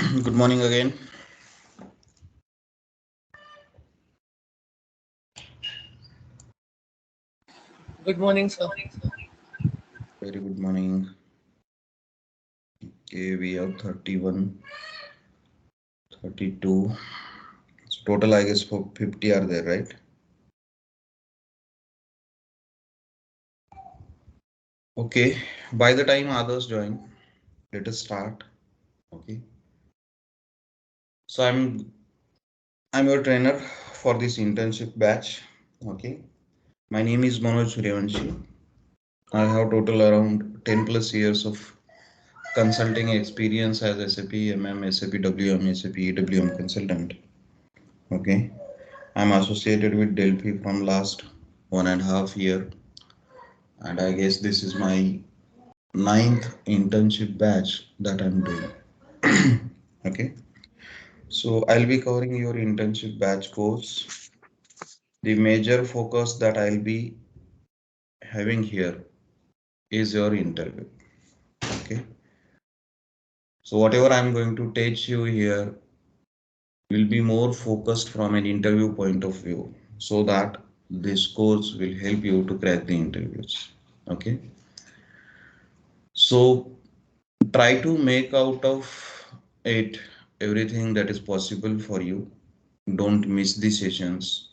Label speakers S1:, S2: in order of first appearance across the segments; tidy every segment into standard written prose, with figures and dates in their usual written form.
S1: Good morning again.
S2: Good morning, sir.
S1: Very good morning. Okay, we have 31, 32. So total, I guess, for 50 are there, right? Okay, by the time others join, let us start. Okay, so I'm your trainer for this internship batch. Okay, my name is Manoj Suryavanshi. I have total around 10 plus years of consulting experience as SAP MM, SAP WM, SAP EWM consultant. Okay, I'm associated with Delphi from last 1.5 year, and I guess this is my ninth internship batch that I'm doing. Okay, so I'll be covering your internship batch course. The major focus that I'll be having here is your interview. Okay, so whatever I'm going to teach you here will be more focused from an interview point of view, so that this course will help you to crack the interviews. Okay, so try to make out of it everything that is possible for you. Don't miss the sessions.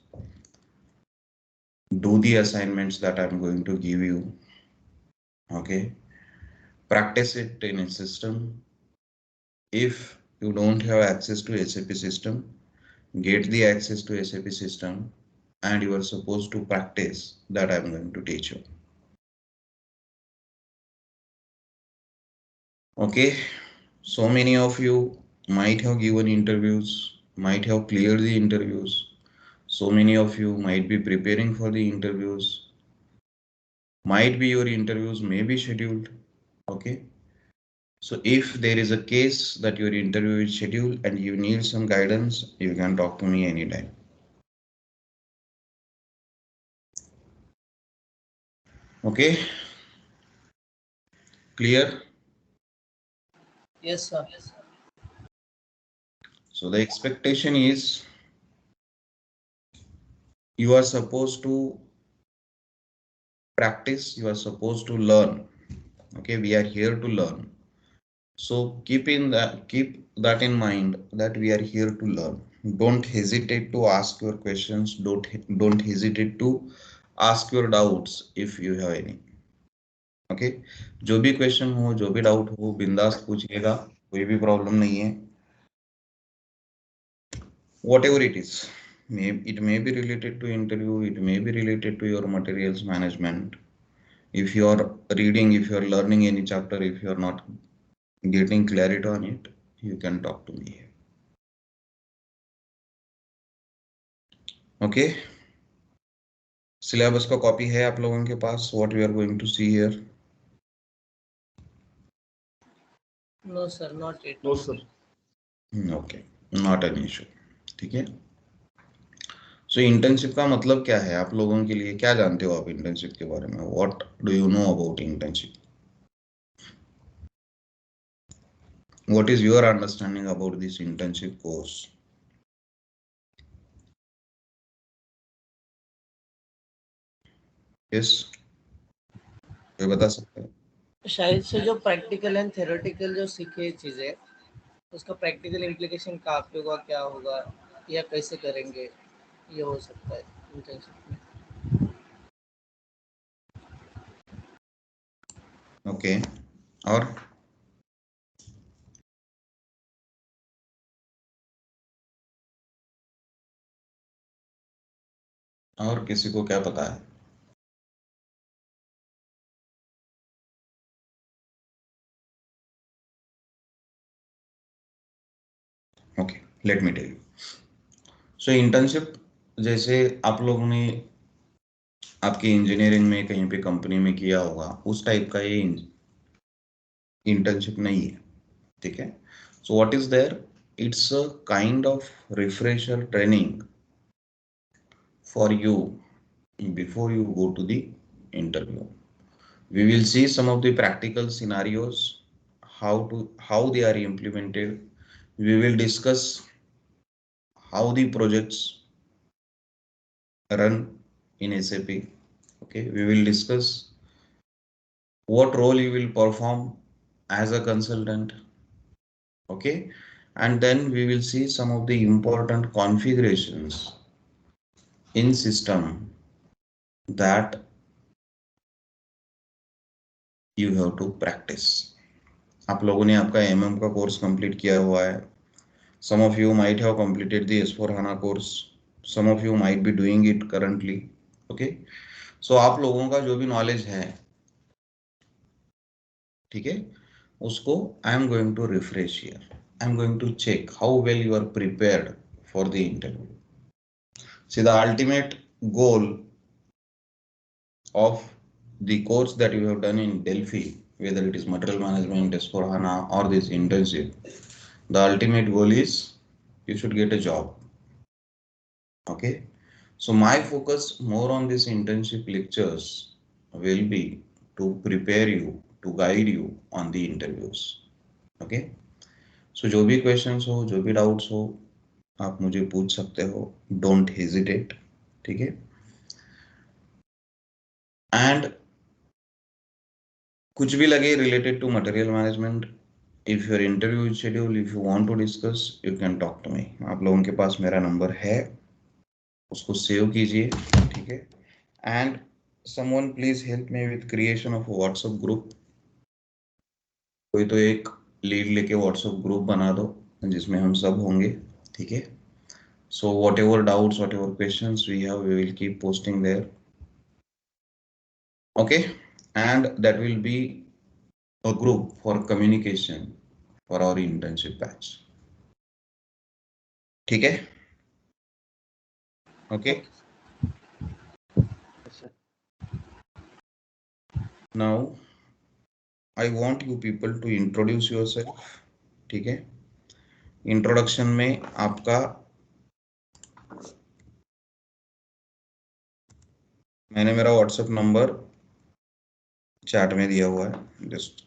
S1: Do the assignments that I'm going to give you. Okay, practice it in a system. If you don't have access to SAP system, get the access to SAP system, and you are supposed to practice that I'm going to teach you. Okay, so many of you might have given interviews, might have cleared the interviews. So many of you might be preparing for the interviews. Might be your interviews may be scheduled. Okay, so if there is a case that your interview is scheduled and you need some guidance, you can talk to me anytime. Okay, clear?
S2: Yes, sir.
S1: So the expectation is you are supposed to practice, you are supposed to learn. Okay, we are here to learn. So keep that in mind that we are here to learn. Don't hesitate to ask your questions. Don't hesitate to ask your doubts if you have any. Okay, जो भी question हो, जो भी doubt हो, बिंदास पूछिएगा, कोई भी प्रॉब्लम नहीं है. Whatever it is, it may be related to interview, it may be related to your materials management. If you are reading, if you are learning any chapter, if you are not getting clarity on it, you can talk to me. Okay, syllabus का copy है आप लोगों के पास? What we are going to see here?
S2: No, sir, not yet.
S3: No, sir.
S1: Okay, not an issue. ठीक है, सो internship का मतलब क्या है आप लोगों के लिए? क्या जानते हो आप इंटर्नशिप के बारे में? What do you know about internship? What is your understanding about this internship course? Yes, कोई बता सकता है?
S2: शायद से जो प्रैक्टिकल एंड थ्योरेटिकल जो सीखे चीज़ें, उसका प्रैक्टिकल इम्प्लीकेशन कहाँ पे होगा, क्या होगा, या कैसे करेंगे, ये हो सकता है इंटर्नशिप में.
S1: ओके, और किसी को क्या पता है? Okay, let me tell you. So internship जैसे आप लोगों ने आपकी इंजीनियरिंग में कहीं पे कंपनी में किया होगा, उस टाइप का ये इंटर्नशिप नहीं है. ठीक है, so what is there? It's a kind of refresher training for you before you go to the interview. We will see some of the practical scenarios, how they are implemented. We will discuss how the projects run in SAP. Okay, we will discuss what role you will perform as a consultant. Okay, and then we will see some of the important configurations in system that you have to practice. आप लोगों ने आपका MM का course complete किया हुआ है. Some of you might have completed the S4HANA course. Some of you might be doing it currently. Okay, so आप लोगों का जो भी नॉलेज है, ठीक है, उसको I am going to refresh here. I am going to check how well you are prepared for the interview. See, the ultimate goal of the course that you have done in Delphi, whether it is material management, S4HANA, or this internship, the ultimate goal is you should get a job. Okay, so my focus more on this internship lectures will be to prepare you, to guide you on the interviews. Okay, so जो भी questions हो, जो भी doubts हो, आप मुझे पूछ सकते हो. Don't hesitate. ठीक है. And कुछ भी लगे related to material management, if your interview is scheduled, if you want to discuss, you can talk to me. आप लोगों के पास मेरा नंबर है, उसको सेव कीजिए. ठीक है. And someone please help me with creation of a WhatsApp group. कोई तो एक लीड लेके WhatsApp ग्रुप बना दो जिसमें हम सब होंगे. ठीक है. So whatever doubts, whatever questions we have, we will keep posting there. Okay, and that will be a group for communication for our internship batch. ठीक है. Okay.
S2: Yes, sir.
S1: Now I want you people to introduce yourself. ठीक है. Introduction में आपका मैंने मेरा WhatsApp number chat में दिया हुआ है, जस्ट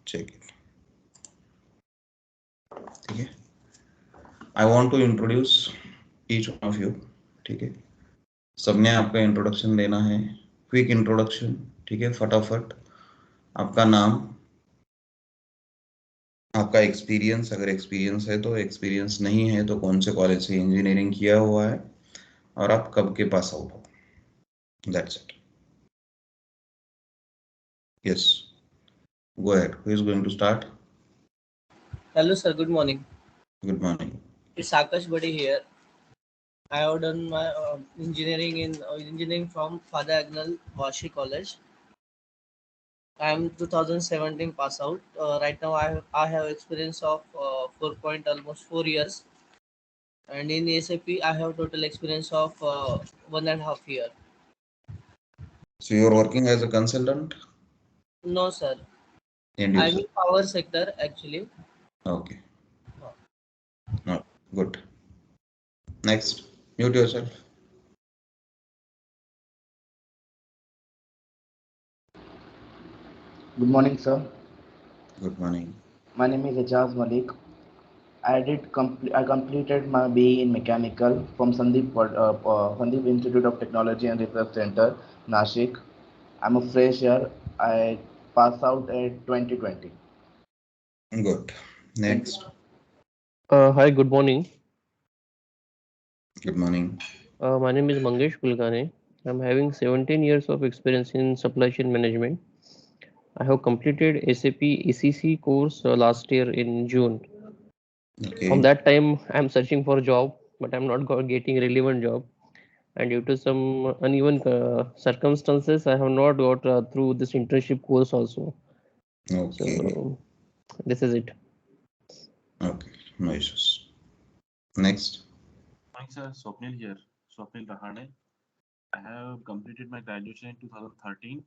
S1: चेक इट. ठीक है. I want to introduce each one of you. ठीक है. सबने आपका इंट्रोडक्शन देना है, क्विक इंट्रोडक्शन. ठीक है. फटाफट आपका नाम, आपका एक्सपीरियंस, अगर एक्सपीरियंस है तो, एक्सपीरियंस नहीं है तो कौन से कॉलेज से इंजीनियरिंग किया हुआ है, और आप कब के पास आउट हो. That's it. Yes, go ahead. Who is going to start?
S2: Hello, sir. Good morning.
S1: Good morning.
S2: It's Akash Badi here. I have done my engineering from Father Agnel Vashi College. I am 2017 pass out. Right now, I have experience of almost 4 years, and in SAP, I have total experience of 1.5 year.
S1: So you are working as a consultant?
S2: No, sir.
S1: End
S2: I'm
S1: user.
S2: in power sector actually.
S1: Okay. No, good. Next, mute yourself.
S3: Good morning, sir.
S1: Good morning.
S3: My name is Ejaz Malik. I completed my BE in mechanical from Sandeep Institute of Technology and Research Center, Nashik. I'm a fresher. I passed out at 2020.
S1: Good.
S3: Thank you.
S1: Next.
S4: Hi, good morning.
S1: Good morning.
S4: My name is Mangesh Kulkarni. I'm having 17 years of experience in supply chain management. I have completed SAP ECC course last year in June.
S1: Okay.
S4: From that time, I'm searching for a job, but I'm not getting relevant job. And due to some uneven circumstances, I have not got through this internship course also.
S1: Okay.
S4: So this is it.
S1: Okay. No issues. Next.
S5: Hi sir, Swapnil here, Swapnil Rahane. I have completed my graduation in 2013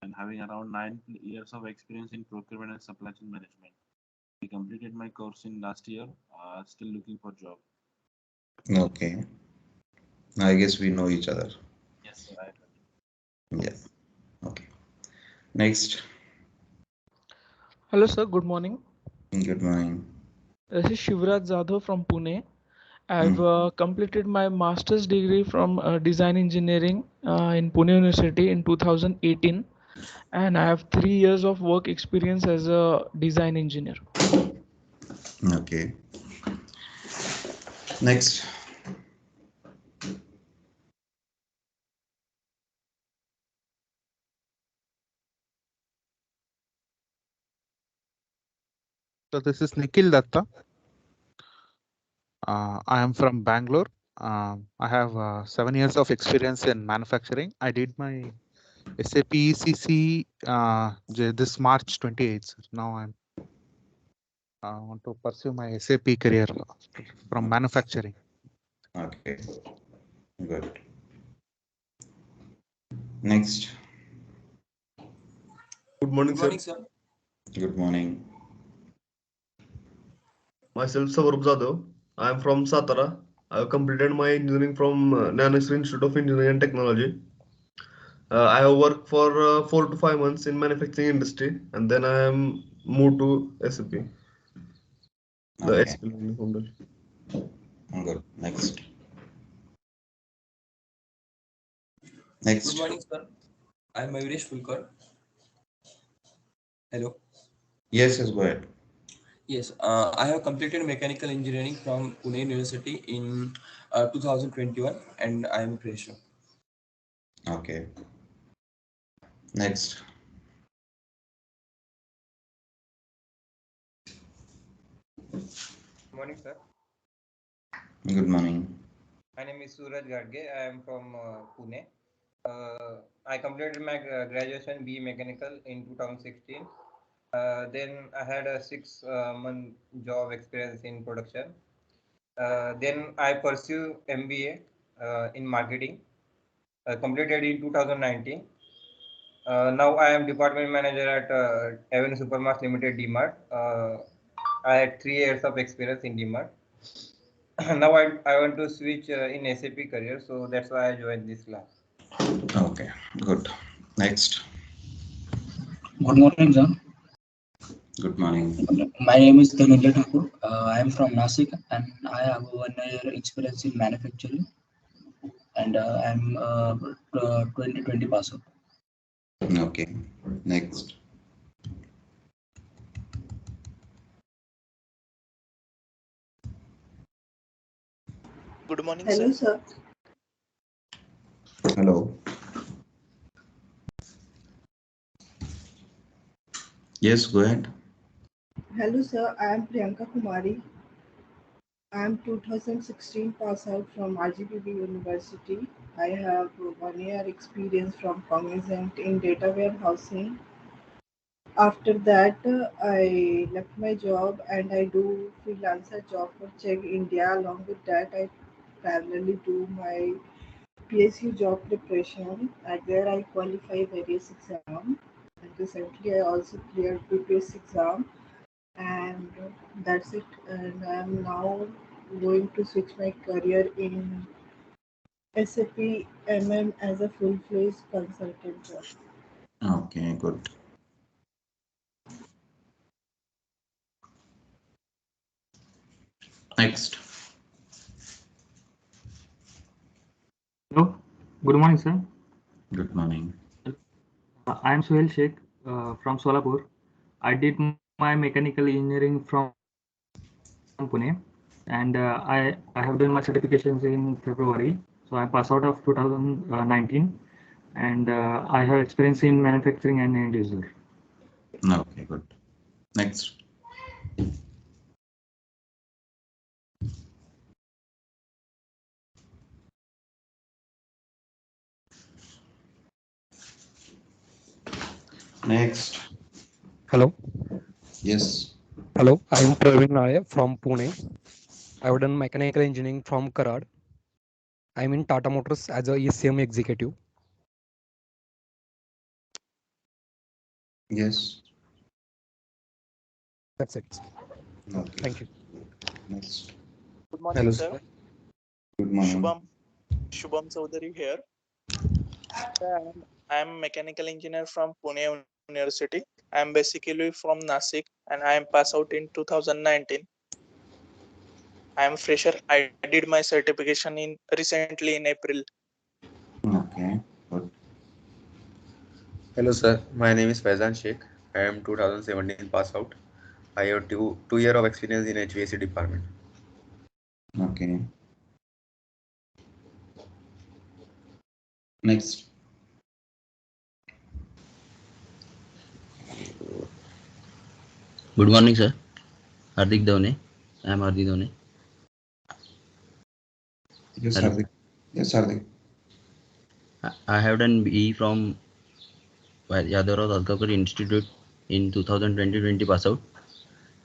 S5: and having around 9 years of experience in procurement and supply chain management. I completed my course in last year, still looking for job.
S1: Okay. I guess we know each other.
S5: Yes, sir, I
S1: Yeah. Okay. Next.
S6: Hello, sir. Good morning.
S1: Good morning.
S6: This is Shivraj Jadhav from Pune. I've completed my master's degree from design engineering in Pune University in 2018, and I have 3 years of work experience as a design engineer.
S1: Okay. Next.
S7: So this is Nikhil Datta. I am from Bangalore. I have 7 years of experience in manufacturing. I did my SAP ECC this March 28th. Now I want to pursue my SAP career from manufacturing.
S1: Okay, good. Next.
S8: Good morning, sir.
S1: Good morning.
S8: Myself, Saurabh Jadhav. I am from Satara. I have completed my engineering from Nanasri Institute of Engineering and Technology. I have worked for 4 to 5 months in manufacturing industry, and then I am moved to SAP. The
S1: Okay.
S8: SAP learning foundation.
S1: Good. Next. Next.
S9: Good morning, sir. I am Mayuresh Fulkar. Hello.
S1: Yes, go ahead.
S9: Yes, I have completed mechanical engineering from Pune University in 2021, and I am a fresher.
S1: Okay. Next.
S10: Good morning, sir.
S1: Good morning.
S10: My name is Suraj Gadge. I am from Pune. I completed my graduation BE Mechanical in 2016. Then I had a 6-month job experience in production. Then I pursued MBA in marketing, completed in 2019. Now I am department manager at Avenue Supermarts Limited, DMart. I had 3 years of experience in DMart. Now I want to switch in SAP career, so that's why I joined this class.
S1: Okay, good. Next.
S11: Good morning, sir.
S1: Good morning.
S11: My name is Dhananjay Thakur. I am from Nasik, and I have 1 year experience in manufacturing, and I am 2020 pass out.
S1: Okay, next.
S12: Good morning,
S13: Hello, sir.
S1: Hello. Yes, go ahead.
S13: Hello, sir. I am Priyanka Kumari. I am 2016 pass out from RGPB University. I have 1 year experience from Cognizant in data warehousing. After that, I left my job and I do freelancer job for Check India. Along with that, I parallelly do my PSU job preparation. And there I qualify various exams. And recently, I also cleared PPS exam. And that's it. And I'm now going to switch my career in SAP MM as a full-fledged consultant job.
S1: Okay, good. Next.
S14: Hello. Good morning, sir.
S1: Good morning.
S14: I am Suhail Sheikh from Solapur. I did my mechanical engineering from Pune, and I have done my certifications in February. So I passed out of 2019, and I have experience in manufacturing and end user.
S1: Okay, good. Next. Next.
S15: Hello.
S1: Yes.
S15: Hello. I am Praveen Nair from Pune. I have done mechanical engineering from Karad. I am in Tata Motors as a ECM executive.
S1: Yes.
S15: That's it.
S1: Okay.
S15: Thank you.
S1: Next.
S12: Good morning,
S15: Hello,
S12: sir.
S1: Good morning.
S12: Shubham Chaudhary here. I am mechanical engineer from Pune University. I am basically from Nasik, and I am passed out in 2019. I am fresher. I did my certification recently in April.
S1: Okay, good.
S16: Hello, sir. My name is Faizan Sheikh. I am 2017 pass out. I have two year of experience in HVAC department.
S1: Okay. Next.
S17: Good morning, sir. Hardik Done. I am Hardik Done.
S1: Yes,
S17: Hello.
S1: Hardik. Yes, Hardik.
S17: I have done BE from Yadav Adhikar Institute in 2020 pass out,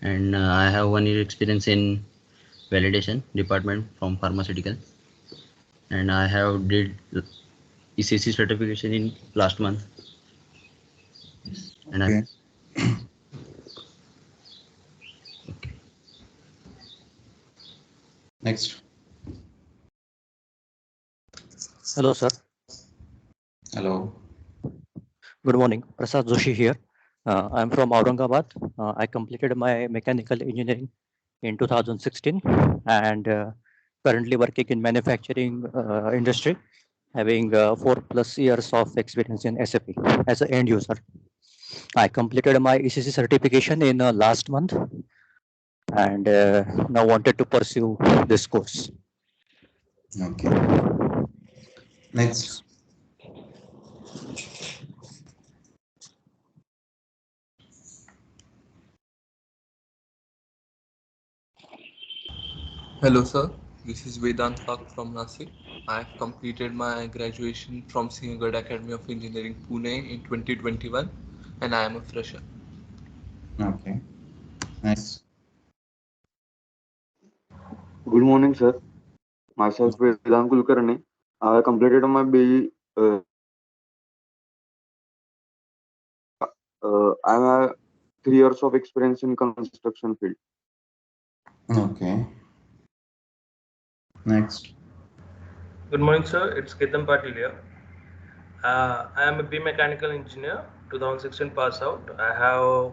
S17: and I have 1 year experience in validation department from pharmaceutical, and I have did ECC certification in last month. And
S1: Okay. Next.
S18: Hello, sir.
S1: Hello.
S18: Good morning. Prasad Joshi here. I'm from Aurangabad. I completed my mechanical engineering in 2016 and currently working in manufacturing industry, having 4+ years of experience in SAP as an end user. I completed my ECC certification in last month and now wanted to pursue this course.
S1: Okay. Next.
S19: Hello, sir. This is Vedant Pak from Nasik. I have completed my graduation from Sinhagad Academy of Engineering, Pune in 2021, and I am a fresher.
S1: Okay. Nice.
S20: Good morning, sir. Myself, Vedant Kulkarni. I completed my BE. I have 3 years of experience in construction field.
S1: Okay. Next.
S21: Good morning, sir. It's Ketan Patil here. I am a B mechanical engineer, 2016 pass out. I have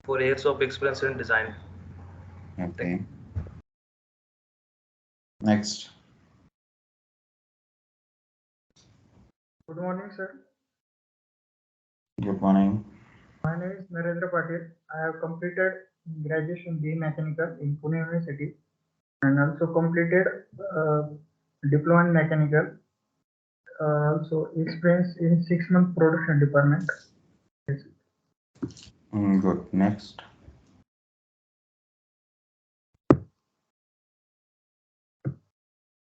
S21: 4 years of experience in design.
S1: Okay. Next.
S22: Good morning, sir.
S1: Good morning.
S22: My name is Narendra Patil. I have completed graduation B Mechanical in Pune University and also completed diploma in Mechanical. Also experience in 6-month production department.
S1: Good. Next.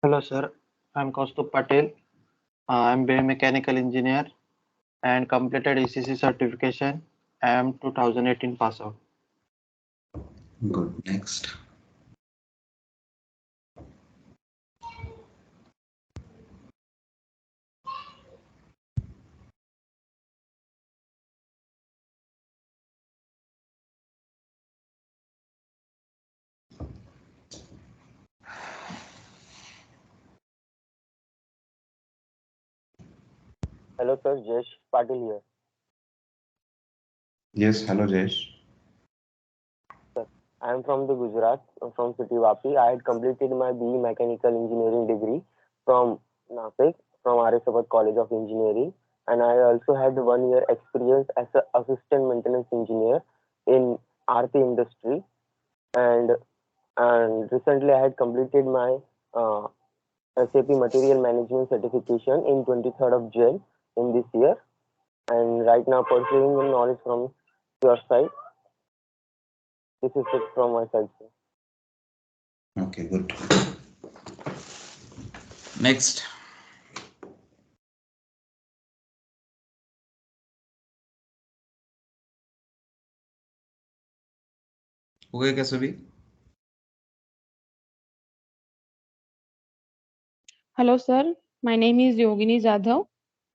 S23: Hello, sir. I'm Kaustubh Patel. I'm biomechanical engineer and completed ECC certification. I am 2018 pass out.
S1: Good. Next.
S24: Hello, sir. Jesh Patil here.
S1: Yes. Hello, Jesh.
S24: Sir, I am from the Gujarat, from city Vapi. I had completed my BE Mechanical Engineering degree from Nasik, from Aryasabad College of Engineering, and I also had 1 year experience as an assistant maintenance engineer in RP industry, and recently I had completed my SAP Material Management certification in 23rd of Jan in this year, and right now pursuing the knowledge from your side. This is it from my side, sir.
S1: Okay, good. Next. Okay, Kasubi.
S25: Hello, sir. My name is Yogini Jadhav.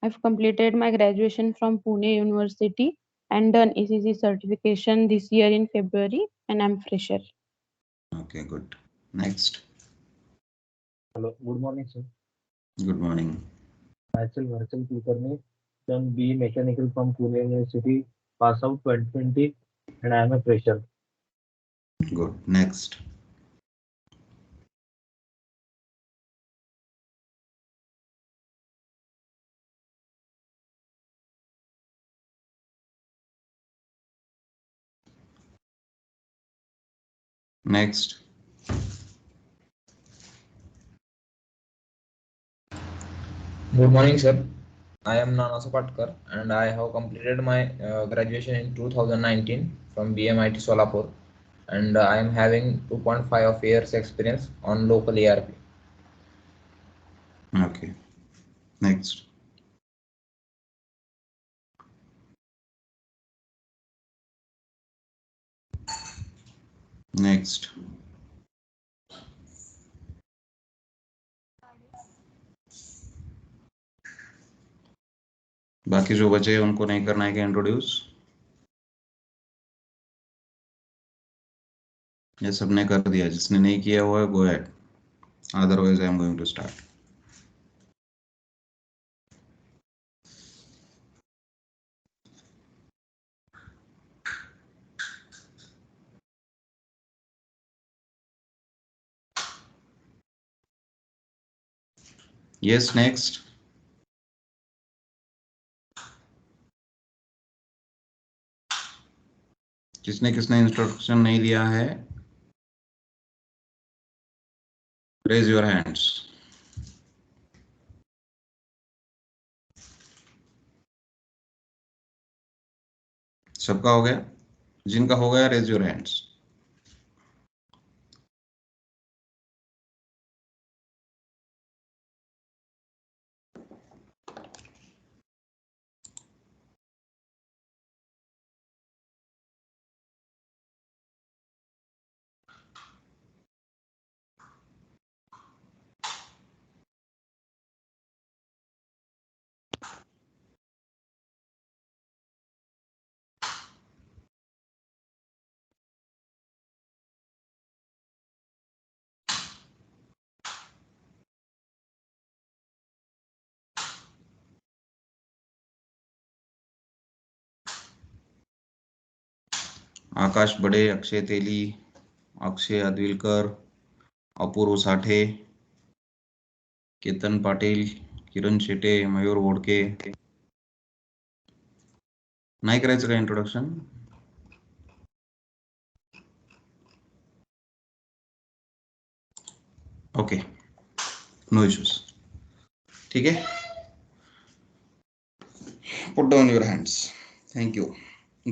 S25: I've completed my graduation from Pune University and done ECC certification this year in February, and I'm fresher.
S1: Okay, good. Next.
S26: Hello. Good morning, sir.
S1: Good morning.
S26: Myself, Harshal Kulkarni, done BE Mechanical from Pune University, pass out 2020, and I am a fresher.
S1: Good. Next. Next.
S2: Good morning, sir. I am Nana Sapatkar and I have completed my graduation in 2019 from BMIT Solapur, and I am having 2.5 of years experience on local ERP.
S1: Okay. Next. Next. बाकी जो बचे उनको नहीं करना है क्या introduce? ये सबने कर दिया, जिसने नहीं किया हुआ है go ahead, otherwise I am going to start. Yes, next. किसने किसने इंस्ट्रक्शन नहीं दिया है? Raise your hands. सबका हो गया? जिनका हो गया रेज योर हैंड्स. आकाश बड़े, अक्षय तेली, अक्षय अद्विलकर, अपूर्व साठे, केतन पाटील, किरण शेटे, मयूर वोडके. नाही करायचं का इंट्रोडक्शन? Okay, no issues. ठीक है, put down your hands. Thank you.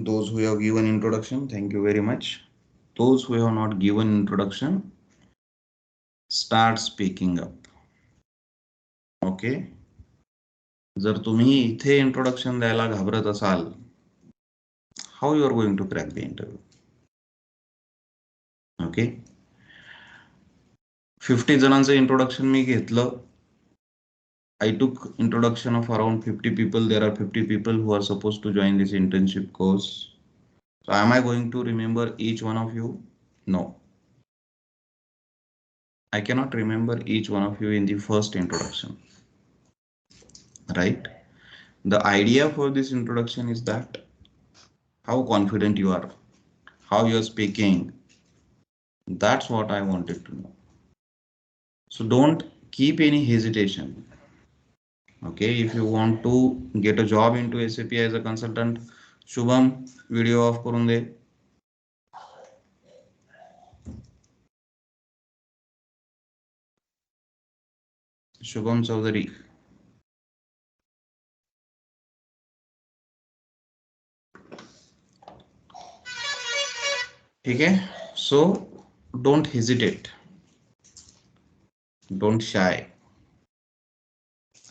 S1: Those who have given introduction, thank you very much. Those who have not given introduction, start speaking up. Okay. जर तुम्ही इथे introduction द्यायला घाबरत असाल, how you are going to crack the interview? Okay. 50 जणांचं introduction मी घेतलं. I took introduction of around 50 people. There are 50 people who are supposed to join this internship course. So am I going to remember each one of you? No. I cannot remember each one of you in the first introduction. Right? The idea for this introduction is that how confident you are, how you are speaking. That's what I wanted to know. So don't keep any hesitation. Okay, if you want to get a job into SAP as a consultant, Shubham, video off करून दे. शुभम चौधरी. ठीक है, so don't hesitate, don't शाय.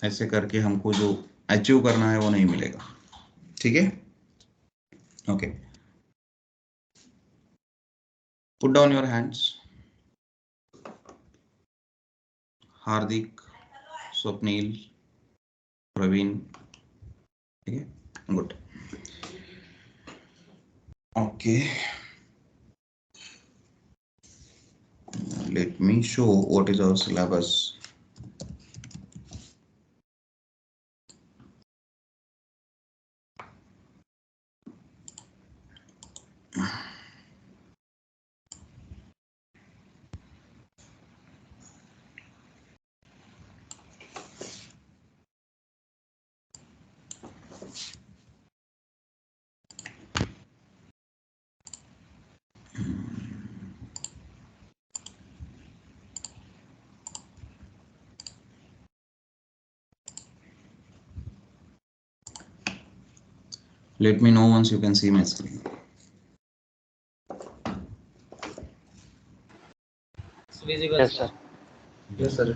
S1: ऐसे करके हमको जो achieve करना है वो नहीं मिलेगा. ठीक है, okay. Put down your hands. Hardik, Swapnil, Praveen. ठीक है, good. Okay, let me show what is our syllabus. Let me know once you can see my screen.
S2: It's visible.
S23: Yes, sir.
S2: Yes, sir.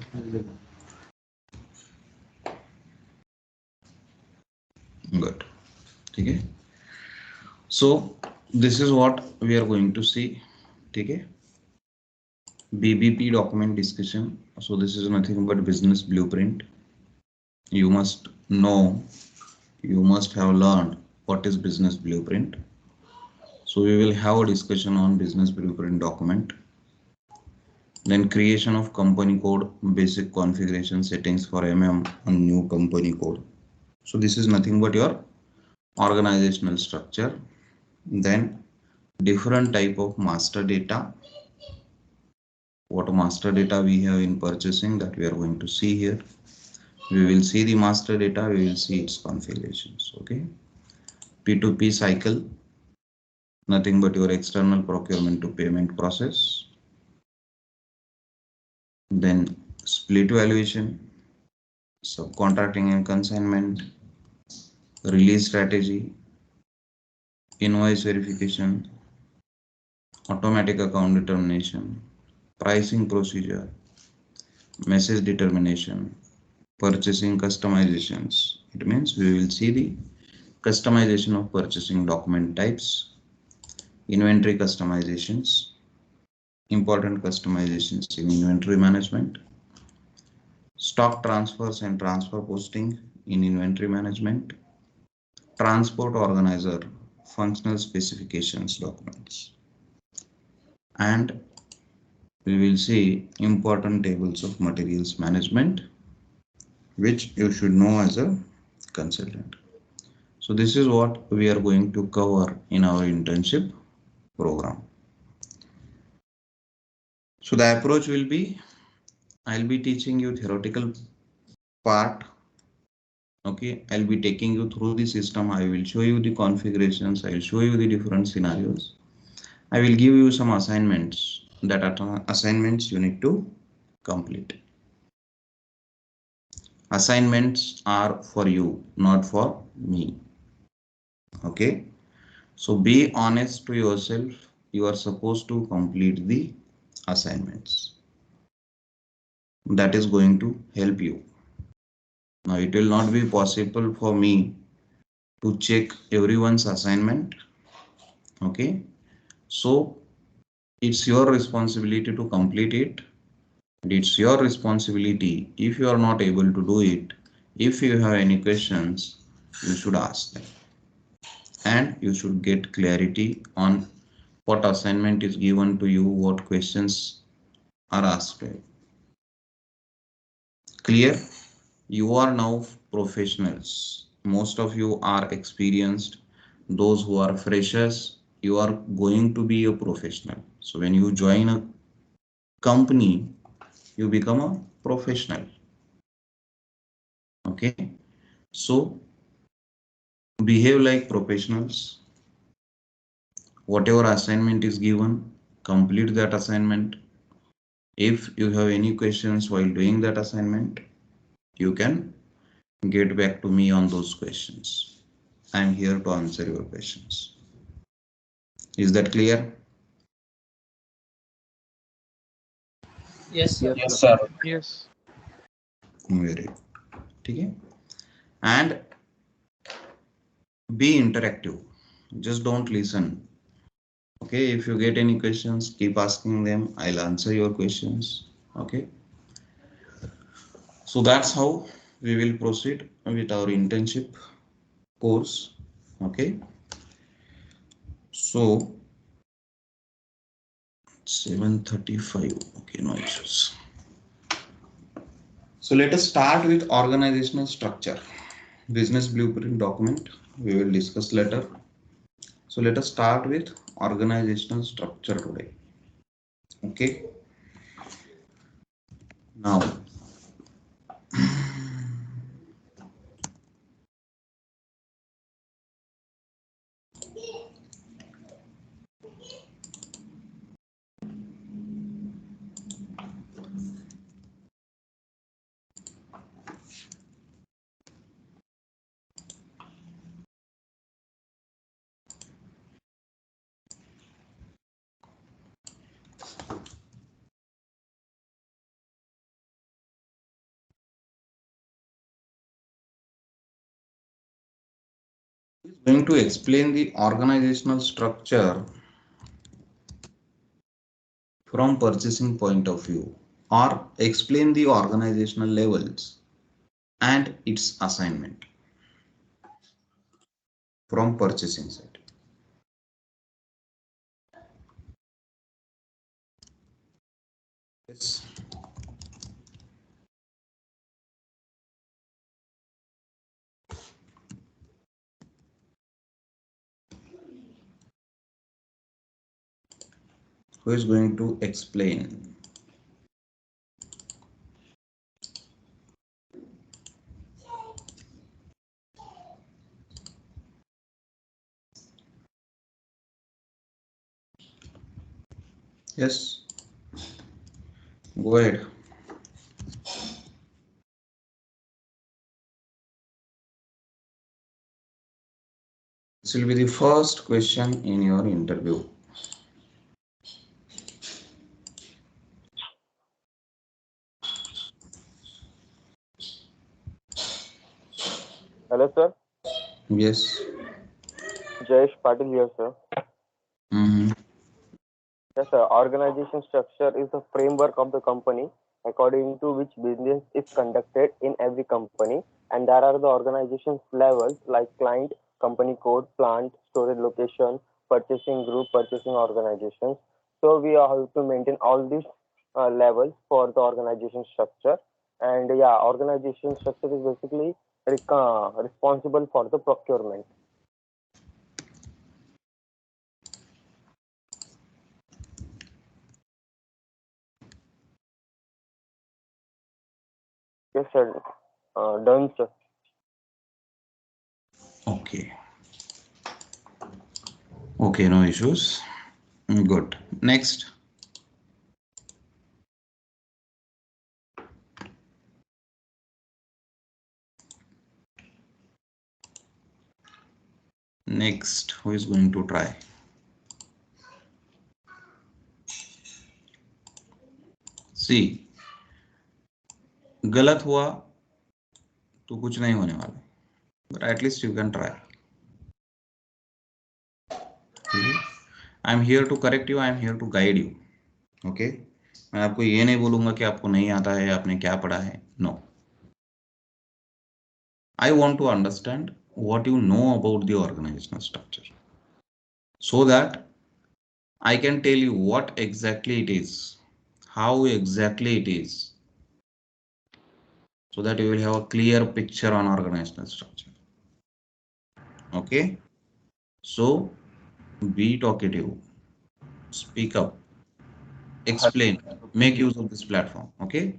S1: Good. Okay. So this is what we are going to see. Okay. BBP document discussion. So this is nothing but business blueprint. You must know, you must have learned what is business blueprint. So we will have a discussion on business blueprint document. Then creation of company code, basic configuration settings for and new company code. So this is nothing but your organizational structure. Then different type of master data. What master data we have in purchasing, that we are going to see here. We will see the master data, we will see its configurations. Okay. P2P cycle, nothing but your external procurement to payment process. Then split valuation, subcontracting and consignment, release strategy, invoice verification, automatic account determination, pricing procedure, message determination, purchasing customizations. It means we will see the customization of purchasing document types, inventory customizations, important customizations in inventory management, stock transfers and transfer posting in inventory management, transport organizer functional specifications documents, and we will see important tables of materials management, which you should know as a consultant. So this is what we are going to cover in our internship program. So the approach will be, I'll be teaching you theoretical part. Okay, I'll be taking you through the system. I will show you the configurations. I will show you the different scenarios. I will give you some assignments. That are assignments you need to complete. Assignments are for you, not for me. Okay, so be honest to yourself. You are supposed to complete the assignments. That is going to help you. Now it will not be possible for me to check everyone's assignment. Okay, so it's your responsibility to complete it. And it's your responsibility, if you are not able to do it, if you have any questions, you should ask them. And you should get clarity on what assignment is given to you, what questions are asked. Clear? You are now professionals. Most of you are experienced. Those who are freshers, you are going to be a professional. So when you join a company, you become a professional. Okay, so behave like professionals. Whatever assignment is given, complete that assignment. If you have any questions while doing that assignment, you can get back to me on those questions. I am here to answer your questions. Is that clear?
S2: Yes, sir.
S23: Yes, sir.
S12: Yes.
S1: Very good. Okay. And be interactive. Just don't listen. Okay, if you get any questions, keep asking them. I'll answer your questions. Okay. So that's how we will proceed with our internship course. Okay. So 7:35. Okay, no issues. So let us start with organizational structure. Business blueprint document we will discuss later. So let us start with organizational structure today. Okay. Now Going to explain the organizational structure from purchasing point of view, or explain the organizational levels and its assignment from purchasing side. Yes. Who is going to explain? Yes, go ahead. This will be the first question in your interview.
S24: Hello, sir.
S1: Yes.
S24: Jayesh Patil here, sir. Yes, sir. Organization structure is the framework of the company according to which business is conducted in every company. And there are the organization's levels like client, company code, plant, storage location, purchasing group, purchasing organizations. So we have to maintain all these levels for the organization structure. And yeah, organization structure is basically responsible for the procurement. Yes, sir. Done, sir.
S1: Okay. Okay, no issues. Good. Next. Next, who is going to try? See, गलत हुआ तो कुछ नहीं होने वाला, but at least you can try. I am here to correct you. I am here to guide you. Okay? मैं आपको ये नहीं बोलूंगा कि आपको नहीं आता है, आपने क्या पढ़ा है. No. I want to understand what you know about the organizational structure, so that I can tell you what exactly it is, how exactly it is, so that you will have a clear picture on organizational structure. Okay? So be talkative, speak up, explain, make use of this platform. Okay?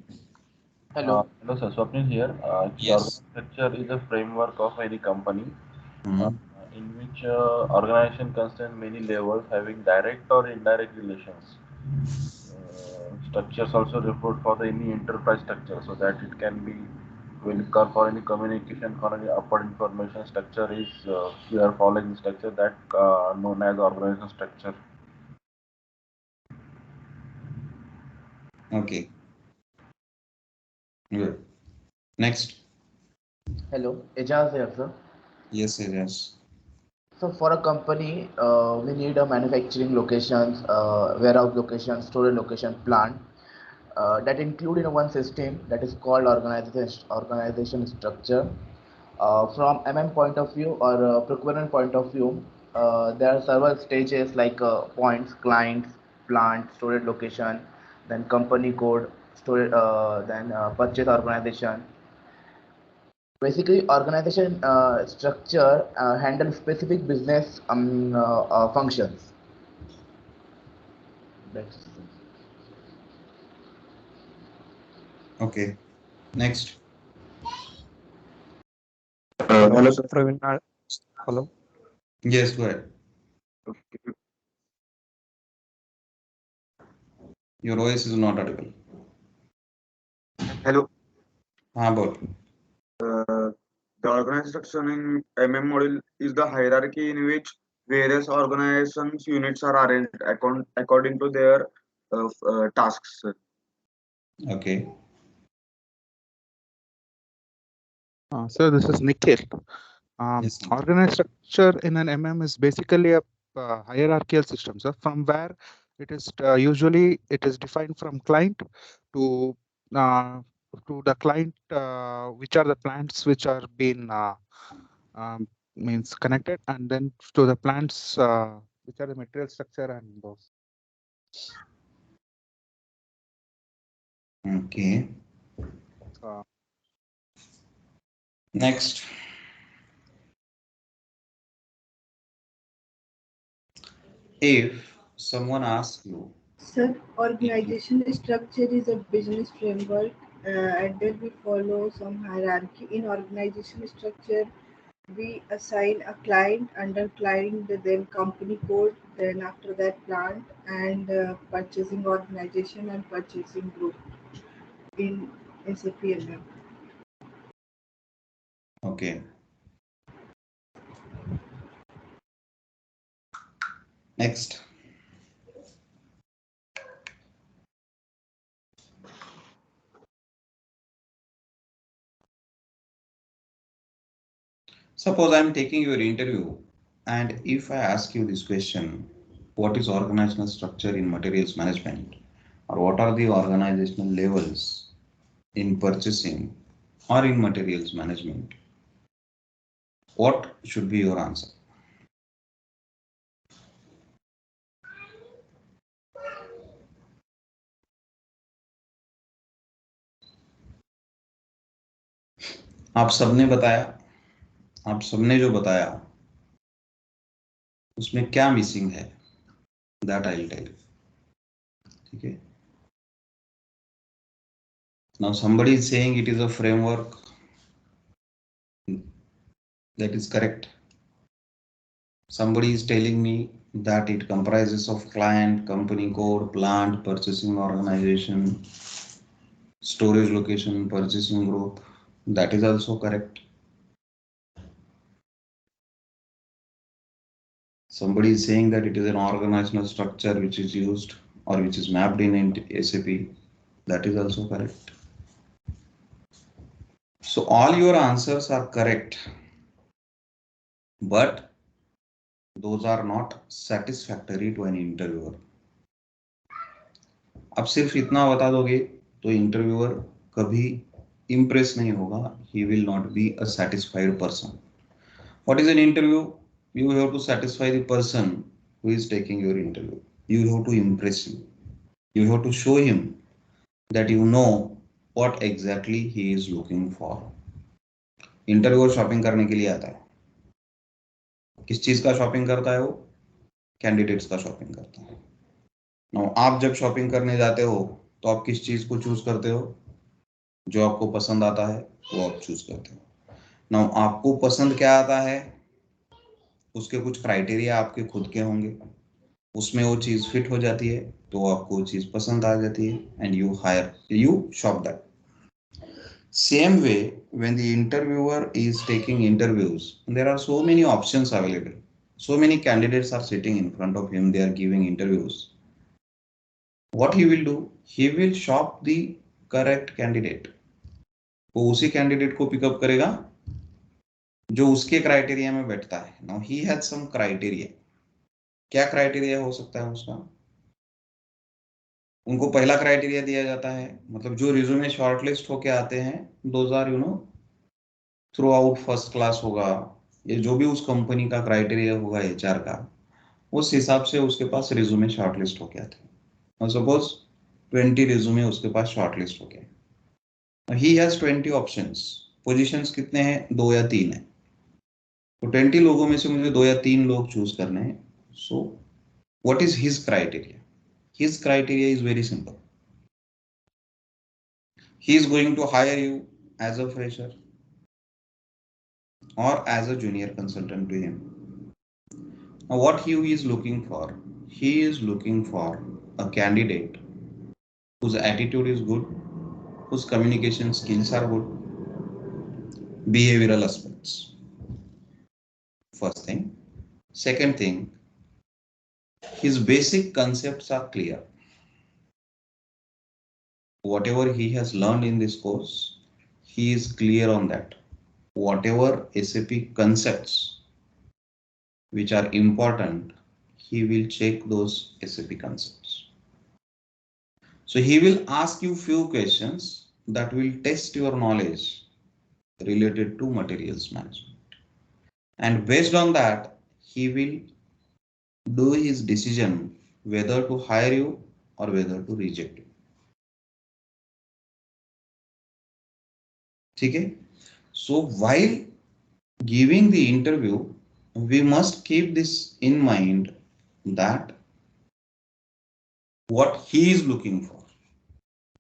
S3: Hello, sir. Swapnil here.
S1: Yes.
S3: Structure is a framework of any company in which organization contains many levels having direct or indirect relations. Structures also referred for any enterprise structure, so that it can be for any communication for any upward information structure is we are following structure that known as organizational structure.
S1: Okay. Good. Next.
S4: Hello, Ejaz here, sir.
S1: Yes, yes.
S4: So for a company, we need a manufacturing locations, warehouse location, storage location, plant that include in one system that is called organization structure. From point of view or procurement point of view, there are several stages like points, clients, plant, storage location, then company code, storage, then purchase organization. Basically, organization structure handle specific business functions. That's
S1: Okay. Next.
S15: Hello, sir. Praveen. Hello.
S1: Yes, go ahead. Your voice is not audible.
S20: Hello.
S1: Both.
S20: The organization structure in model is the hierarchy in which various organizations units are arranged according to their tasks.
S1: Okay.
S5: Sir, this is Nikhil. Organized structure in an MM is basically a hierarchical system, so from where it is usually it is defined from client to the client, which are the plants which are being means connected, and then to the plants which are the material structure and those.
S1: Okay. Next. If someone asks you,
S13: Sir, organization structure is a business framework and then we follow some hierarchy. In organization structure, we assign a client, under client, then company code, then after that plant and purchasing organization and purchasing group in SAP MM.
S1: okay. Next. Suppose I'm taking your interview, and if I ask you this question, what is organizational structure in materials management, or what are the organizational levels in purchasing or in materials management, what should be your answer? आप सबने बताया, आप सबने जो बताया उसमें क्या missing है, that I will tell you. ठीक है. Now somebody is saying it is a framework. That is correct. Somebody is telling me that it comprises of client, company code, plant, purchasing organization, storage location, purchasing group. That is also correct. Somebody is saying that it is an organizational structure which is used or which is mapped in SAP. That is also correct. So all your answers are correct, but those are not satisfactory to an interviewer. आप सिर्फ इतना बता दोगे तो interviewer कभी impress नहीं होगा. He will not be a satisfied person. What is an interview? You have to satisfy the person who is taking your interview. You have to impress him. You have to show him that you know what exactly he is looking for. Interviewer shopping करने के लिए आता है. किस चीज का shopping करता है वो? कैंडिडेट्स का शॉपिंग करता है. नाउ आप जब शॉपिंग करने जाते हो तो आप किस चीज को चूज करते हो? जो आपको पसंद आता है वो आप चूज करते हो. नाउ आपको पसंद क्या आता है, उसके कुछ क्राइटेरिया आपके खुद के होंगे, उसमें वो चीज फिट हो जाती है तो आपको वो चीज पसंद आ जाती है and you shop that. Same way, when the interviewer is taking interviews, there are so many options available. So many candidates are sitting in front of him, they are giving interviews. What he will do? He will shop the correct candidate. वो उसी candidate को pickup करेगा जो उसके criteria में बैठता है. Now he has some criteria. क्या क्राइटेरिया हो सकता है उसका? उनको पहला क्राइटेरिया दिया जाता है, मतलब जो रिज्यूमे शॉर्टलिस्ट होके आते हैं, those are throughout first class होगा. ये जो भी उस कंपनी का क्राइटेरिया होगा HR का, उस हिसाब से उसके पास रिज्यूमे शॉर्टलिस्ट होके आते हैं. और सपोज 20 रिज्यूमे उसके पास शॉर्टलिस्ट होके, ही हैज 20 ऑप्शंस. पोजीशंस कितने हैं? 2 या 3 है. तो 20 लोगों में से मुझे 2 या 3 लोग चूज करने हैं. सो what is his criteria? His criteria is very simple. He is going to hire you as a fresher or as a junior consultant to him. Now, what he is looking for? He is looking for a candidate whose attitude is good, whose communication skills are good, behavioral aspects. First thing. Second thing, his basic concepts are clear. Whatever he has learned in this course, he is clear on that. whatever SAP concepts which are important, he will check those SAP concepts. So he will ask you few questions that will test your knowledge related to materials management. And based on that, he will do his decision whether to hire you or whether to reject you. Okay? So while giving the interview, we must keep this in mind that what he is looking for.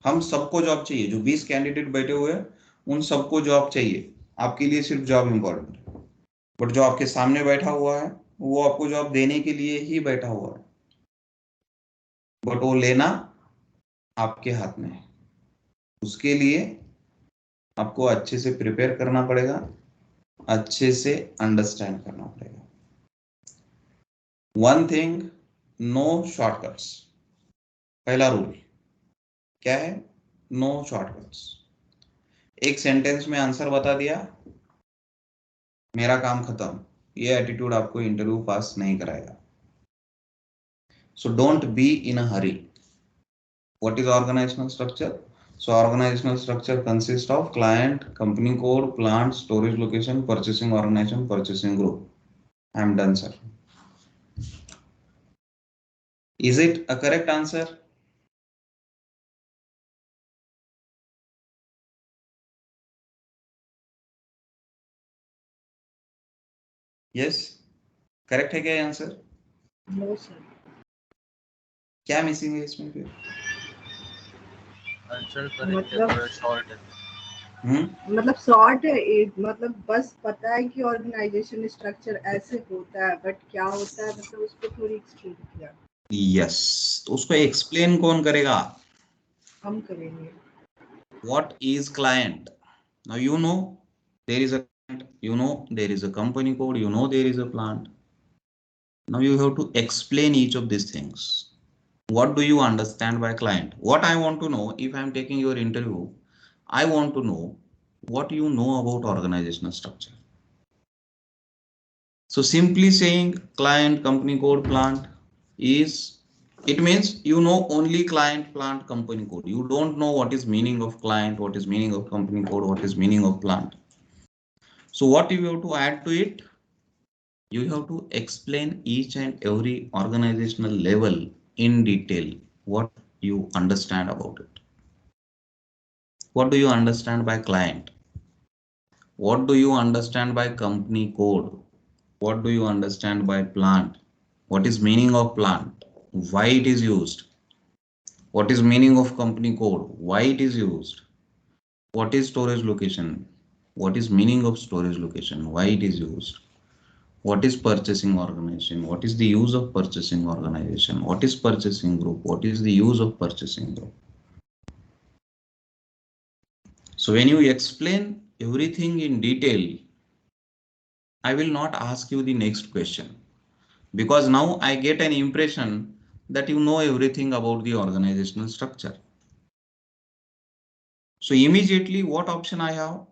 S1: हम सबको job चाहिए, जो 20 candidate बैठे हुए हैं उन सबको job चाहिए, आपके लिए सिर्फ जॉब इंपॉर्टेंट है, बट जो आपके सामने बैठा हुआ है वो आपको जॉब देने के लिए ही बैठा हुआ है, बट वो लेना आपके हाथ में है. उसके लिए आपको अच्छे से प्रिपेयर करना पड़ेगा, अच्छे से अंडरस्टैंड करना पड़ेगा. One thing, no shortcuts. पहला रूल क्या है? No shortcuts. एक सेंटेंस में आंसर बता दिया, मेरा काम खत्म, ये एटीट्यूड आपको इंटरव्यू पास नहीं कराएगा. So don't be in a hurry. What is organizational structure? So organizational structure consists of client, company code, plant, storage location, purchasing organization, purchasing group. I am done, sir. Is it a correct answer? Yes. Correct है क्या answer?
S13: No sir.
S1: क्या missing है इसमें फिर?
S21: Answer correct है, थोड़ा short है.
S13: मतलब शॉर्ट है, मतलब बस पता है कि ऑर्गेनाइजेशन स्ट्रक्चर ऐसे होता है, बट क्या होता है मतलब उसको थोड़ी एक्सप्लेन किया.
S1: यस, तो उसको एक्सप्लेन कौन करेगा?
S13: हम करेंगे.
S1: What is client? Now you know there is a client, you know there is a company code, you know there is a plant. Now you have to explain each of these things. What do you understand by client? What I want to know, if I am taking your interview, I want to know what you know about organizational structure. So simply saying client, company code, plant it means you know only client, plant, company code. You don't know what is meaning of client, what is meaning of company code, what is meaning of plant. So what you have to add to it? You have to explain each and every organizational level in detail, what you understand about it. What do you understand by client? What do you understand by company code? What do you understand by plant? What is meaning of plant? Why it is used? What is meaning of company code? Why it is used? What is storage location? What is meaning of storage location? Why it is used? What is purchasing organization? What is the use of purchasing organization? What is purchasing group? What is the use of purchasing group? So when you explain everything in detail, I will not ask you the next question, because now I get an impression that you know everything about the organizational structure. So immediately what option I have?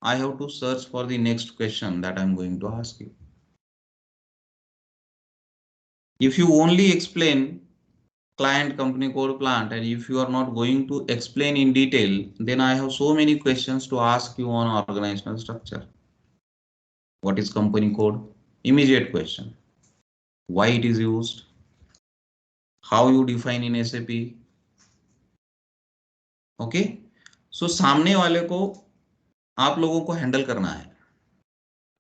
S1: I have to search for the next question that I'm going to ask you. If you only explain client, company code, plant, and if you are not going to explain in detail, then I have so many questions to ask you on organizational structure. What is company code? Immediate question. Why it is used? How you define in SAP? Okay? So सामने वाले को आप लोगों को handle करना है.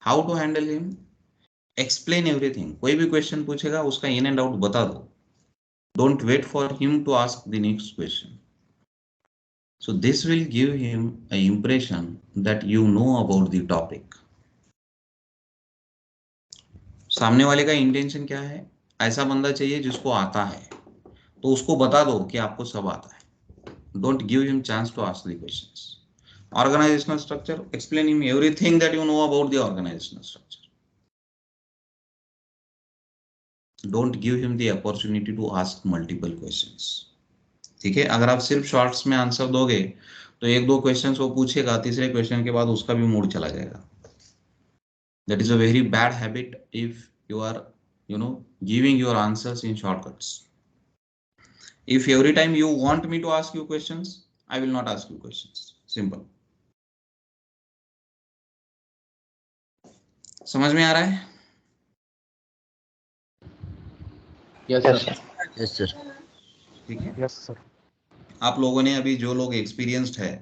S1: How to handle him? Explain everything. कोई भी क्वेश्चन पूछेगा उसका इन एंड आउट बता दो. Don't wait for him to ask the next question. So this will give him an impression that you know about the topic. सामने वाले का intention क्या है? ऐसा बंदा चाहिए जिसको आता है, तो उसको बता दो कि आपको सब आता है. Don't give him chance to ask the questions. Organizational structure, explain him everything that you know about the organizational structure. Don't give him the opportunity to ask multiple questions. ठीक है? अगर आप सिर्फ शॉर्ट्स में आंसर दोगे तो एक दो क्वेश्चंस वो पूछेगा, तीसरे क्वेश्चन के बाद उसका भी मूड चला जाएगा. That is a very bad habit if you are, giving your answers in shortcuts. If every time you want me to ask you questions, I will not ask you questions. Simple. समझ में आ रहा है?
S4: Yes, sir.
S17: Yes, sir.
S1: ठीक है.
S15: Yes, sir.
S1: आप लोगों ने अभी जो लोग एक्सपीरियंस्ड है,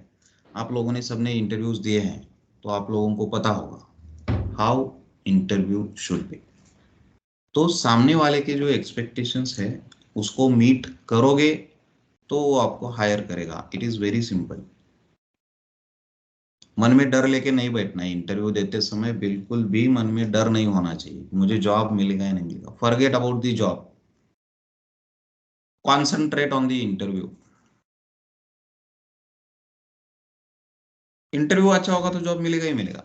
S1: आप लोगों ने सबने इंटरव्यूज दिए हैं, तो आप लोगों को पता होगा हाउ इंटरव्यू शुड बी. तो सामने वाले के जो एक्सपेक्टेशंस है उसको मीट करोगे तो वो आपको हायर करेगा. It is very simple. मन में डर लेके नहीं बैठना है. इंटरव्यू देते समय बिल्कुल भी मन में डर नहीं होना चाहिए मुझे जॉब मिलेगा या नहीं मिलेगा. Forget about the job. Concentrate on the interview. Interview अच्छा होगा तो जॉब मिलेगा ही मिलेगा.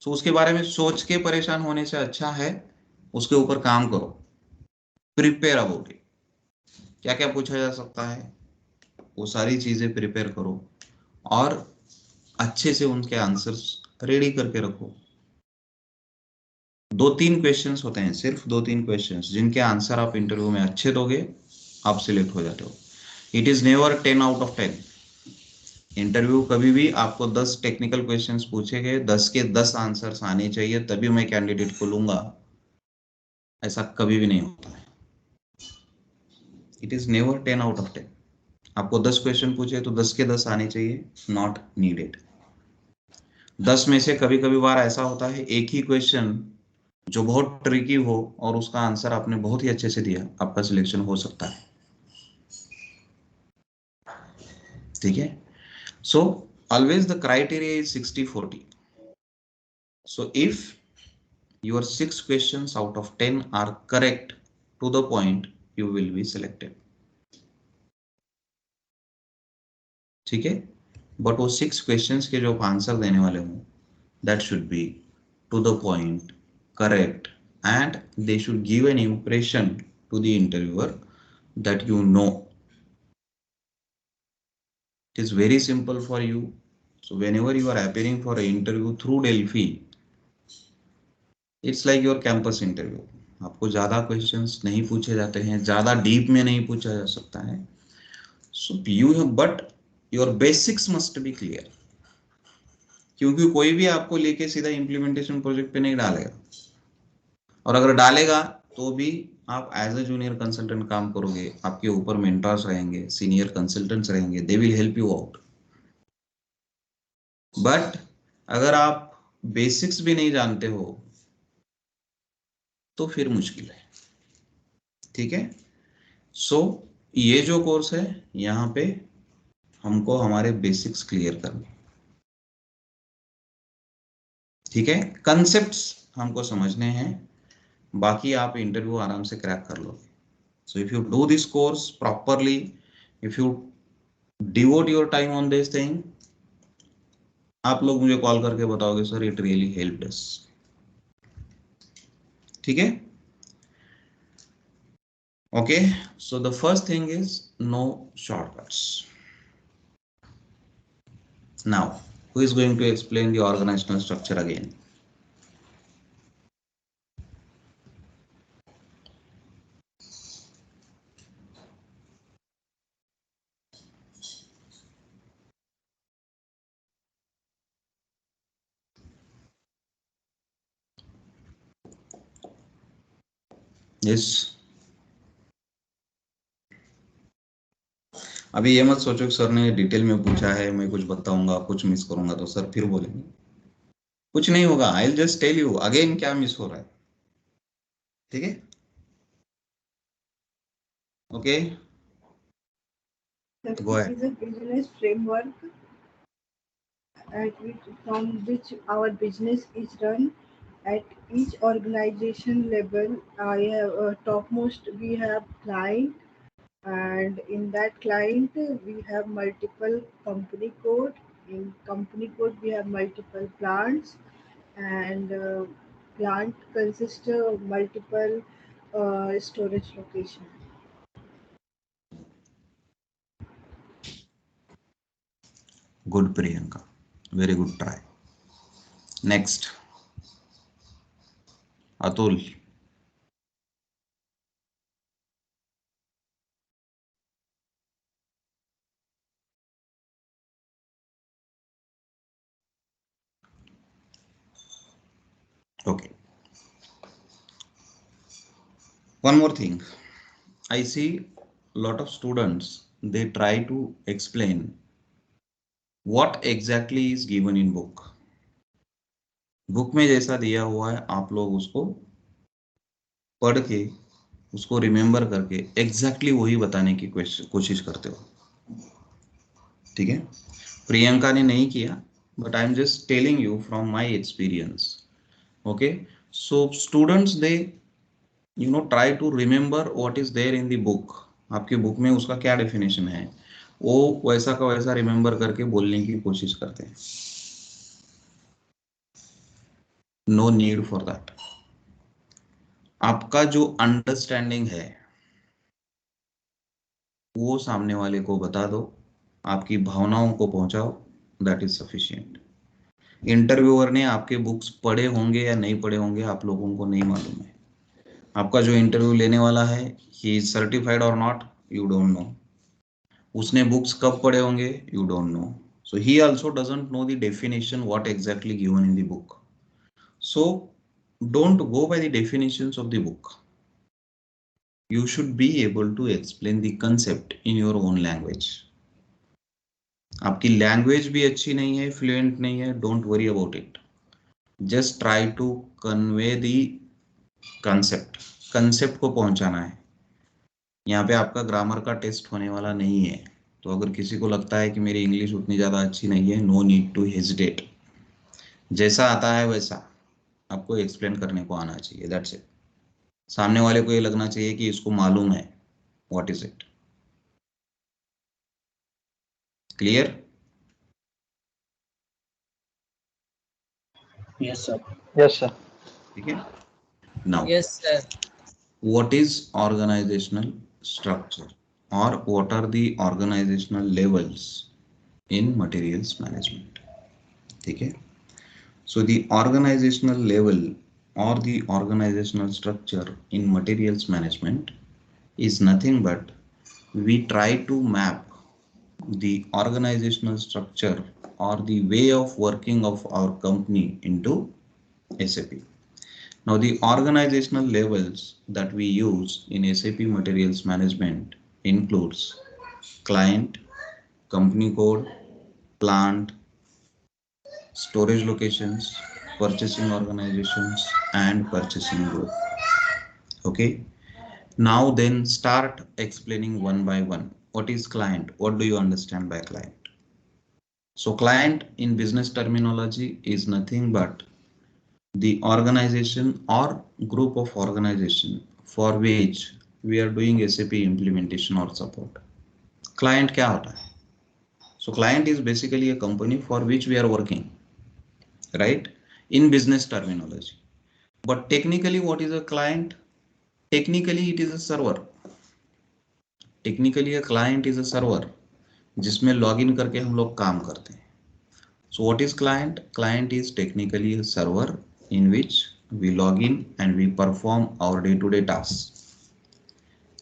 S1: तो उसके बारे में सोच के परेशान होने से अच्छा है उसके ऊपर काम करो. Prepare about it. क्या क्या पूछा जा सकता है वो सारी चीजें प्रिपेयर करो और अच्छे से उनके आंसर्स रेडी करके रखो. 2-3 क्वेश्चंस होते हैं, सिर्फ 2-3 क्वेश्चंस जिनके आंसर आप इंटरव्यू में अच्छे दोगे आप सिलेक्ट हो जाते हो. It is never 10 out of 10. Interview कभी भी आपको 10 टेक्निकल क्वेश्चंस पूछे गए, 10 के 10 आंसर्स आने चाहिए तभी मैं कैंडिडेट को लूंगा, ऐसा कभी भी नहीं होता है. It is never 10 out of 10. आपको 10 क्वेश्चन पूछे तो 10 के 10 आने चाहिए, नॉट नीडेड. 10 में से कभी कभी बार ऐसा होता है एक ही क्वेश्चन जो बहुत ट्रिकी हो और उसका आंसर आपने बहुत ही अच्छे से दिया, आपका सिलेक्शन हो सकता है. ठीक है. So always the criteria is 60-40. So if your 6 questions out of 10 are correct to the point, you will be selected. ठीक है. बट वो 6 questions के जो आंसर देने वाले हो that should be to the point, correct, and they should give an impression to the interviewer that you know. It is very simple for you. So whenever you are appearing for an interview through Delphi, it's like your campus interview. आपको ज्यादा questions नहीं पूछे जाते हैं, ज्यादा deep में नहीं पूछा जा सकता है. So you have but your basics must be clear. क्योंकि कोई भी आपको लेके सीधा इम्प्लीमेंटेशन प्रोजेक्ट पे नहीं डालेगा, और अगर डालेगा तो भी आप एज अ जूनियर कंसल्टेंट काम करोगे. आपके ऊपर मेंटर्स रहेंगे, सीनियर कंसल्टेंट्स रहेंगे, they will help you out. But अगर आप बेसिक्स भी नहीं जानते हो तो फिर मुश्किल है. ठीक है. सो ये जो कोर्स है यहाँ पे हमको हमारे बेसिक्स क्लियर करने. ठीक है. कंसेप्ट्स हमको समझने हैं, बाकी आप इंटरव्यू आराम से क्रैक कर लोगे. So if you do this course properly, if you devote your time on this thing, आप लोग मुझे कॉल करके बताओगे सर इट रियली हेल्प्ड अस. ठीक है. Okay, so the first thing is no shortcuts. Now, who is going to explain the organizational structure again? Yes. अभी ये मत सोचो कि सर ने डिटेल में पूछा है, मैं कुछ बताऊंगा, कुछ मिस करूंगा तो सर फिर बोलेंगे. कुछ नहीं होगा. I will just tell you again क्या मिस हो रहा है. ठीक है. Okay, go
S13: It
S1: ahead.
S13: is a business framework from which our business is run at each organization level. I have topmost we have client, and in that client we have multiple company code. In company code we have multiple plants, and plant consists of multiple storage location.
S1: Good, Priyanka. Very good try. Next, Atul. Okay. One more thing. I see a lot of students, they try to explain what exactly is given in book. Book में जैसा दिया हुआ है आप लोग उसको पढ़ के उसको रिमेम्बर करके एग्जैक्टली वही बताने की कोशिश करते हो, ठीक है। प्रियंका ने नहीं किया, but I am just telling you from my experience. Okay, so students they try to remember what is there in the book. आपके बुक में उसका क्या डेफिनेशन है, वो वैसा का वैसा रिमेम्बर करके बोलने की कोशिश करते हैं। No need for that. आपका जो अंडरस्टैंडिंग है वो सामने वाले को बता दो, आपकी भावनाओं को पहुंचाओ, दैट इज सफिशिएंट। इंटरव्यूअर ने आपके बुक्स पढ़े होंगे या नहीं पढ़े होंगे आप लोगों को नहीं मालूम है। आपका जो इंटरव्यू लेने वाला है, ही इज सर्टिफाइड और नॉट, यू डोंट नो। उसने बुक्स कब पढ़े होंगे, you don't know. So he also doesn't know the definition what exactly given in the book. So don't go by the definitions of the book. You should be able to explain the concept in your own language. आपकी language भी अच्छी नहीं है, fluent नहीं है, don't worry about it. Just try to convey the concept. Concept को पहुंचाना है। यहाँ पे आपका ग्रामर का टेस्ट होने वाला नहीं है, तो अगर किसी को लगता है कि मेरी इंग्लिश उतनी ज़्यादा अच्छी नहीं है, नो नीड टू हेजिटेट। जैसा आता है वैसा आपको एक्सप्लेन करने को आना चाहिए, दैट्स इट। सामने वाले को ये लगना चाहिए कि इसको मालूम है what is it. Clear?
S23: Yes, sir. Yes, sir.
S1: ठीक है। Now
S6: Yes, sir.
S1: What is organizational structure और what are the organizational levels in materials management? ठीक है। So the organizational level or the organizational structure in materials management is nothing but we try to map the organizational structure or the way of working of our company into SAP. Now the organizational levels that we use in SAP materials management includes client, company code, plant, storage locations, purchasing organizations and purchasing group. Okay, now then start explaining one by one. What is client? What do you understand by client? So client in business terminology is nothing but the organization or group of organization for which we are doing SAP implementation or support. Client क्या होता है? So client is basically a company for which we are working, right? In business terminology. But technically what is a client? Technically it is a server. Technically a client is a server जिसमें login करके हम लोग काम करते हैं. So what is client? Client is technically a server in which we log in and we perform our day-to-day tasks.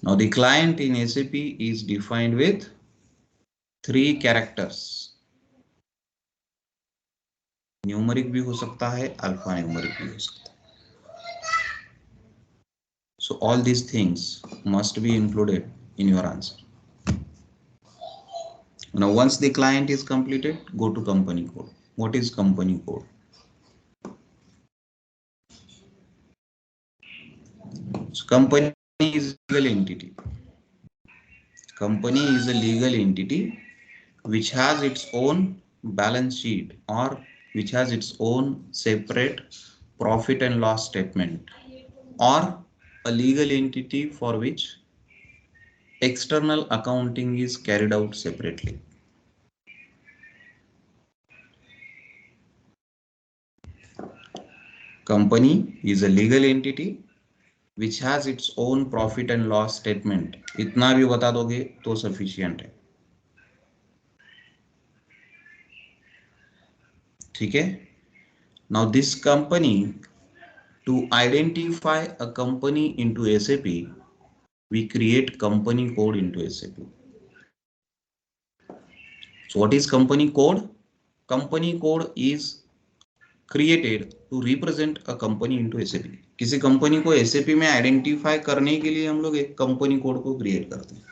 S1: Now the client in SAP is defined with 3 characters. Numeric भी हो सकता है, अल्फा न्यूमरिक भी हो सकता है. So all these things must be included in your answer. Now once the client is completed, go to company code. What is company code? So company is a legal entity. Company is a legal entity which has its own balance sheet or which has its own separate profit and loss statement, or a legal entity for which external accounting is carried out separately. Company is a legal entity which has its own profit and loss statement. इतना भी बता दोगे तो sufficient है. ठीक है. Now this company, to identify a company into SAP, we create company code into SAP. So what is company code? Company code is created to represent a company into SAP. किसी company को SAP में identify करने के लिए हम लोग एक company code को क्रिएट करते हैं.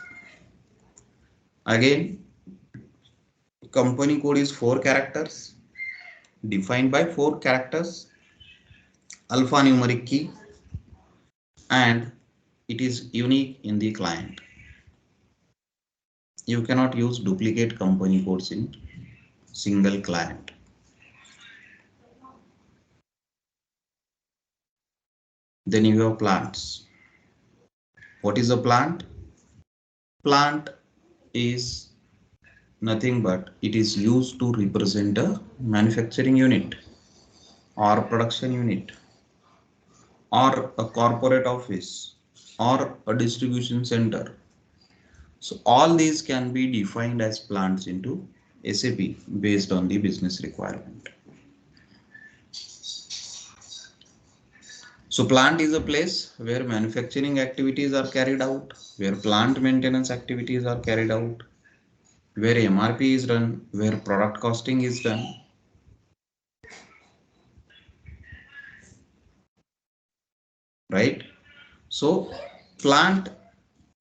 S1: Again, company code is 4 characters, defined by 4 characters, alphanumeric key, and it is unique in the client. You cannot use duplicate company codes in single client. Then you have plants. What is a plant? Plant is nothing but it is used to represent a manufacturing unit or production unit or a corporate office or a distribution center. So all these can be defined as plants into SAP based on the business requirement. So plant is a place where manufacturing activities are carried out, where plant maintenance activities are carried out, where MRP is run, where product costing is done. Right? So plant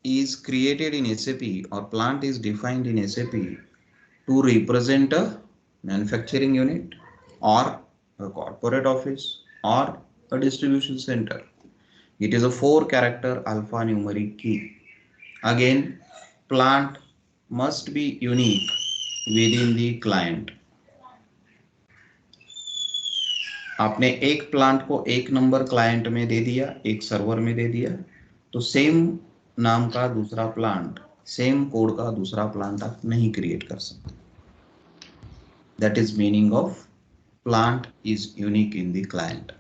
S1: is created in SAP or plant is defined in SAP to represent a manufacturing unit or a corporate office or a distribution center. It is a 4-character alphanumeric key. Again, plant must be unique within the client. आपने एक plant को एक number client में दे दिया, एक server में दे दिया, तो सेम नाम का दूसरा प्लांट, सेम कोड का दूसरा प्लांट आप नहीं क्रिएट कर सकते. That is meaning of plant is unique in the client.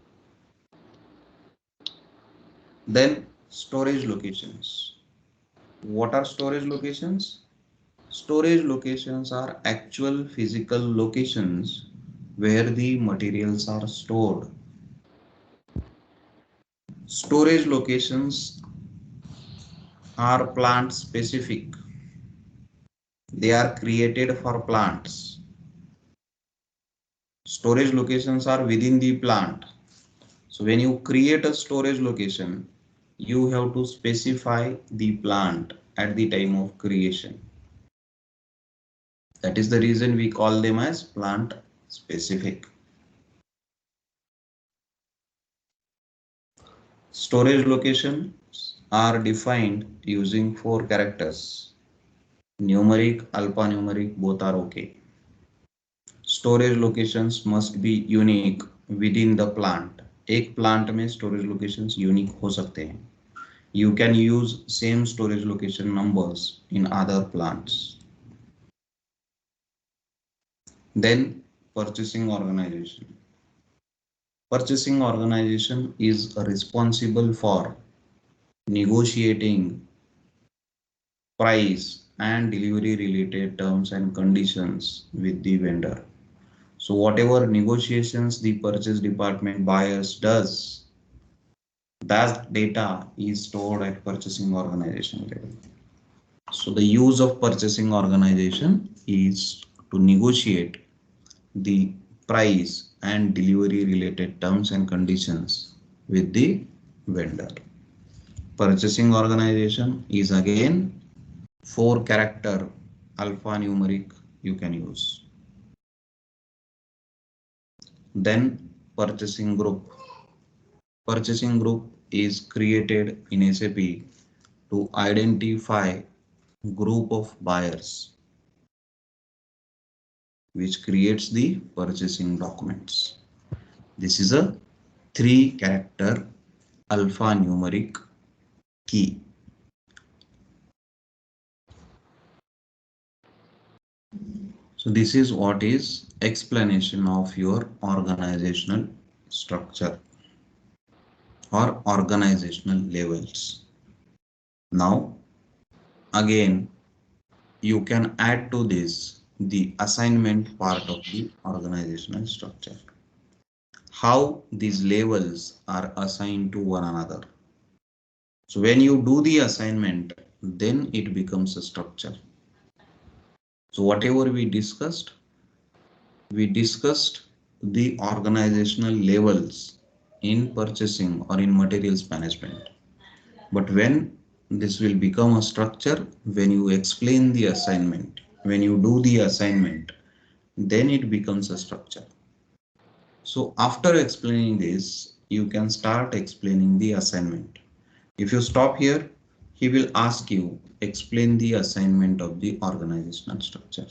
S1: Then storage locations. What are storage locations? Storage locations are actual physical locations where the materials are stored. Storage locations are plant specific. They are created for plants. Storage locations are within the plant. So when you create a storage location, you have to specify the plant at the time of creation. That is the reason we call them as plant specific. Storage locations are defined using 4 characters. Numeric, alphanumeric, both are okay. Storage locations must be unique within the plant. एक plant में storage locations unique हो सकते हैं. You can use same storage location numbers in other plants. Then purchasing organization. Purchasing organization is responsible for negotiating price and delivery related terms and conditions with the vendor. So whatever negotiations the purchase department buyers does, that data is stored at purchasing organization level. So the use of purchasing organization is to negotiate the price and delivery related terms and conditions with the vendor. Purchasing organization is again 4-character alphanumeric you can use. Then purchasing group. Purchasing group is created in SAP to identify group of buyers, which creates the purchasing documents. This is a 3-character alphanumeric key. So this is what is explanation of your organizational structure or organizational levels. Now again you can add to this the assignment part of the organizational structure. How these levels are assigned to one another. So when you do the assignment, then it becomes a structure. So whatever we discussed the organizational levels in purchasing or in materials management. But when this will become a structure, when you explain the assignment, when you do the assignment, then it becomes a structure. So after explaining this, you can start explaining the assignment. If you stop here, he will ask you, explain the assignment of the organizational structure.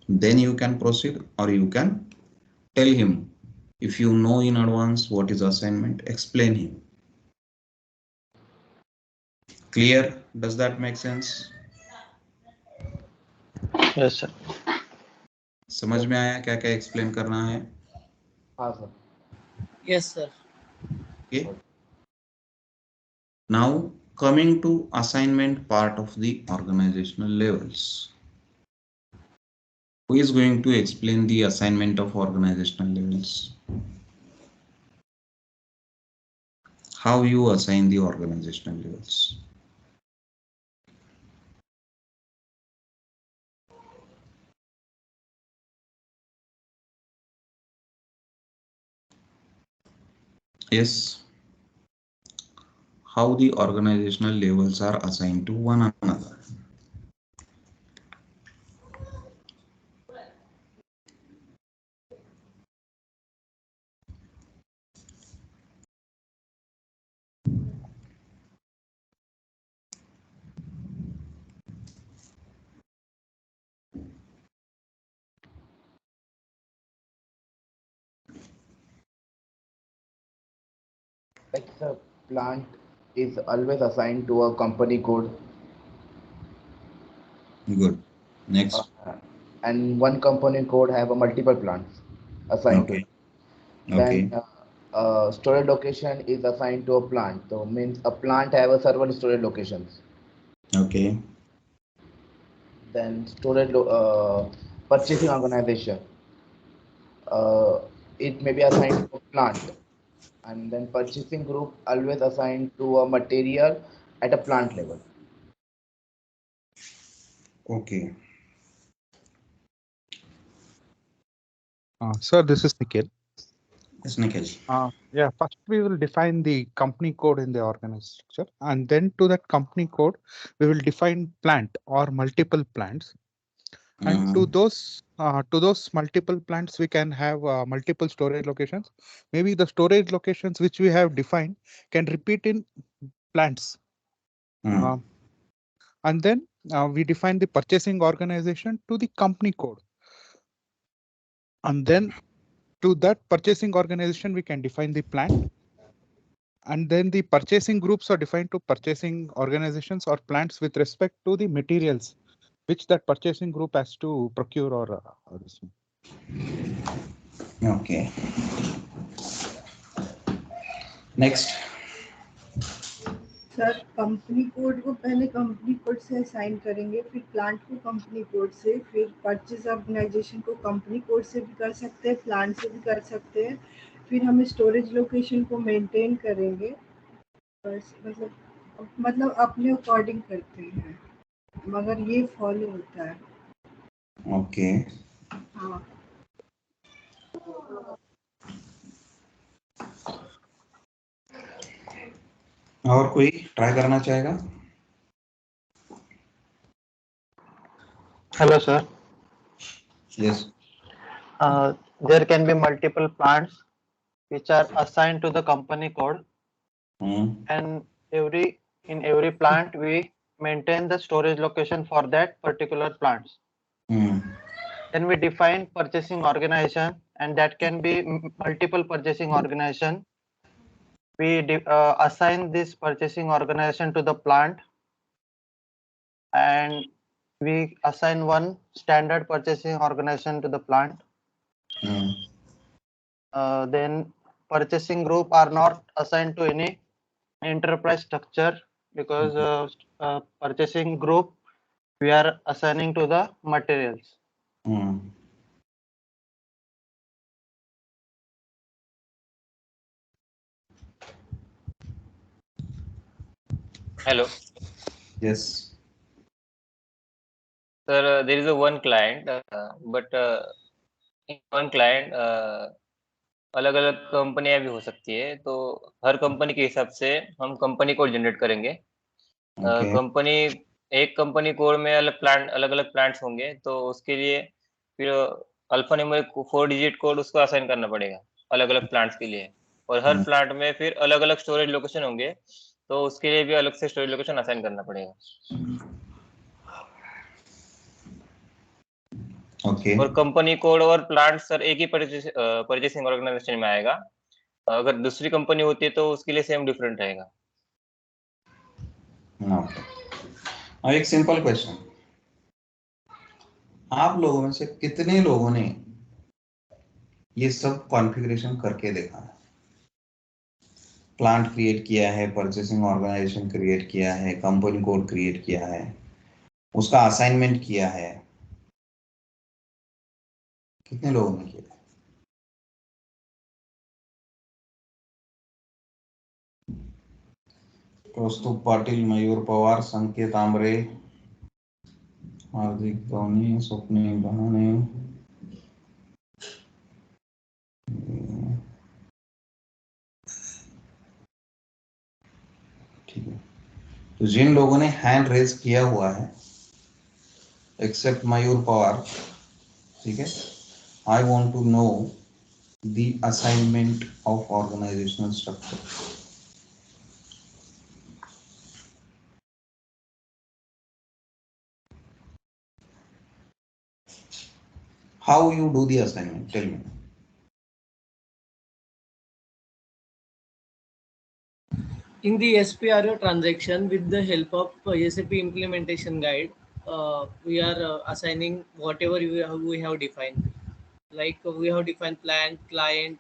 S1: Then you can proceed, or you can tell him, if you know in advance what is assignment, explain him. Clear? Does that make sense?
S23: Yes, sir.
S1: समझ में आया क्या क्या explain करना है?
S4: हाँ sir.
S6: Yes, sir.
S1: Okay. Now coming to assignment part of the organizational levels. Who is going to explain the assignment of organizational levels? How you assign the organizational levels? Yes. How the organizational levels are assigned to one another.
S4: Like the plant is always assigned to a company code.
S1: Good. Next.
S4: And one company code have a multiple plants assigned to it.
S1: Okay.
S4: Then storage location is assigned to a plant. So means a plant have a several storage locations.
S1: Okay.
S4: Then purchasing organization. It may be assigned to a plant. And then purchasing group always assigned to a material at a plant level.
S1: Okay.
S5: Sir, this is Nikhil.
S1: Yes, Nikhil.
S5: Yeah, first we will define the company code in the organized structure, and then to that company code, we will define plant or multiple plants. And to those multiple plants, we can have multiple storage locations. Maybe the storage locations which we have defined can repeat in plants. And then we define the purchasing organization to the company code. And then to that purchasing organization, we can define the plant. And then the purchasing groups are defined to purchasing organizations or plants with respect to the materials which that purchasing group has to procure or this.
S1: Okay. Next.
S13: Sir company code को पहले company code से assign करेंगे, फिर plant को company code से, फिर purchase organisation को company code से भी कर सकते हैं, प्लांट से भी कर सकते हैं, फिर हम स्टोरेज लोकेशन को मेंटेन करेंगे. बस मतलब अपने अकॉर्डिंग करते हैं, मगर ये फॉलो होता है.
S1: ओके.
S13: हाँ.
S1: और कोई ट्राई करना चाहेगा?
S23: Hello, sir.
S1: Yes.
S23: There can be multiple plants which are assigned to the company code, and in every plant we maintain the storage location for that particular plants. Then we define purchasing organization, and that can be multiple purchasing organization. We assign this purchasing organization to the plant, and we assign one standard purchasing organization to the plant. Then purchasing group are not assigned to any enterprise structure, because purchasing group we are assigning to the materials.
S6: Hello.
S1: Yes.
S6: Sir, there is a one client, but in one client अलग अलग कंपनियां भी हो सकती है, तो हर company के हिसाब से हम कंपनी कोड जनरेट करेंगे। कंपनी एक कंपनी कोड में अलग अलग प्लांट्स होंगे, तो उसके लिए फिर अल्फा न्यूमेरिक 4 डिजिट कोड उसको असाइन करना पड़ेगा अलग अलग प्लांट्स के लिए, और हर प्लांट में फिर अलग अलग स्टोरेज लोकेशन होंगे, तो उसके लिए भी अलग से स्टोरेज लोकेशन असाइन करना पड़ेगा।
S1: ओके।
S6: और कंपनी कोड और प्लांट सर एक ही परचेसिंग ऑर्गेनाइजेशन में आएगा। अगर दूसरी कंपनी होती है तो उसके लिए सेम डिफरेंट रहेगा।
S1: एक सिंपल क्वेश्चन, आप लोगों में से कितने लोगों ने ये सब कॉन्फ़िगरेशन करके देखा है? प्लांट क्रिएट किया है, परचेसिंग ऑर्गेनाइजेशन क्रिएट किया है, कंपनी कोड क्रिएट किया है, उसका असाइनमेंट किया है? कितने लोगों ने किया? कौस्तुभ पाटिल, मयूर पवार, संकेत आमरे, हार्दिक गौनी, स्वप्निल बहाने। ठीक है, तो जिन लोगों ने हैंड रेज किया हुआ है एक्सेप्ट मयूर पवार, ठीक है, I want to know the assignment of organisational structure. How you do the assignment? Tell me.
S7: In the SPRO transaction, with the help of SAP implementation guide, we are assigning whatever we have defined. Like we have defined plant, client,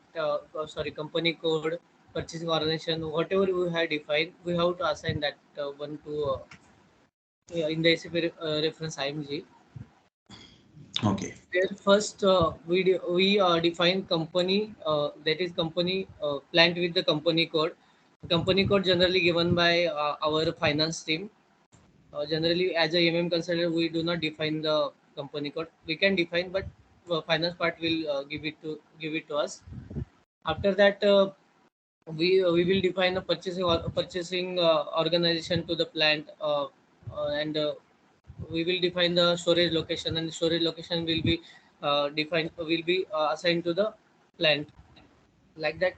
S7: company code, purchasing organization, whatever we have defined, we have to assign that one to in the SAP reference IMG.
S1: Okay.
S7: There first we define company, that is company plant with the company code. Company code generally given by our finance team. Generally, as a consultant, we do not define the company code. We can define, but finance part will give it to us. After that, we will define a purchasing organization to the plant, and we will define the storage location, and the storage location will be assigned to the plant, like that.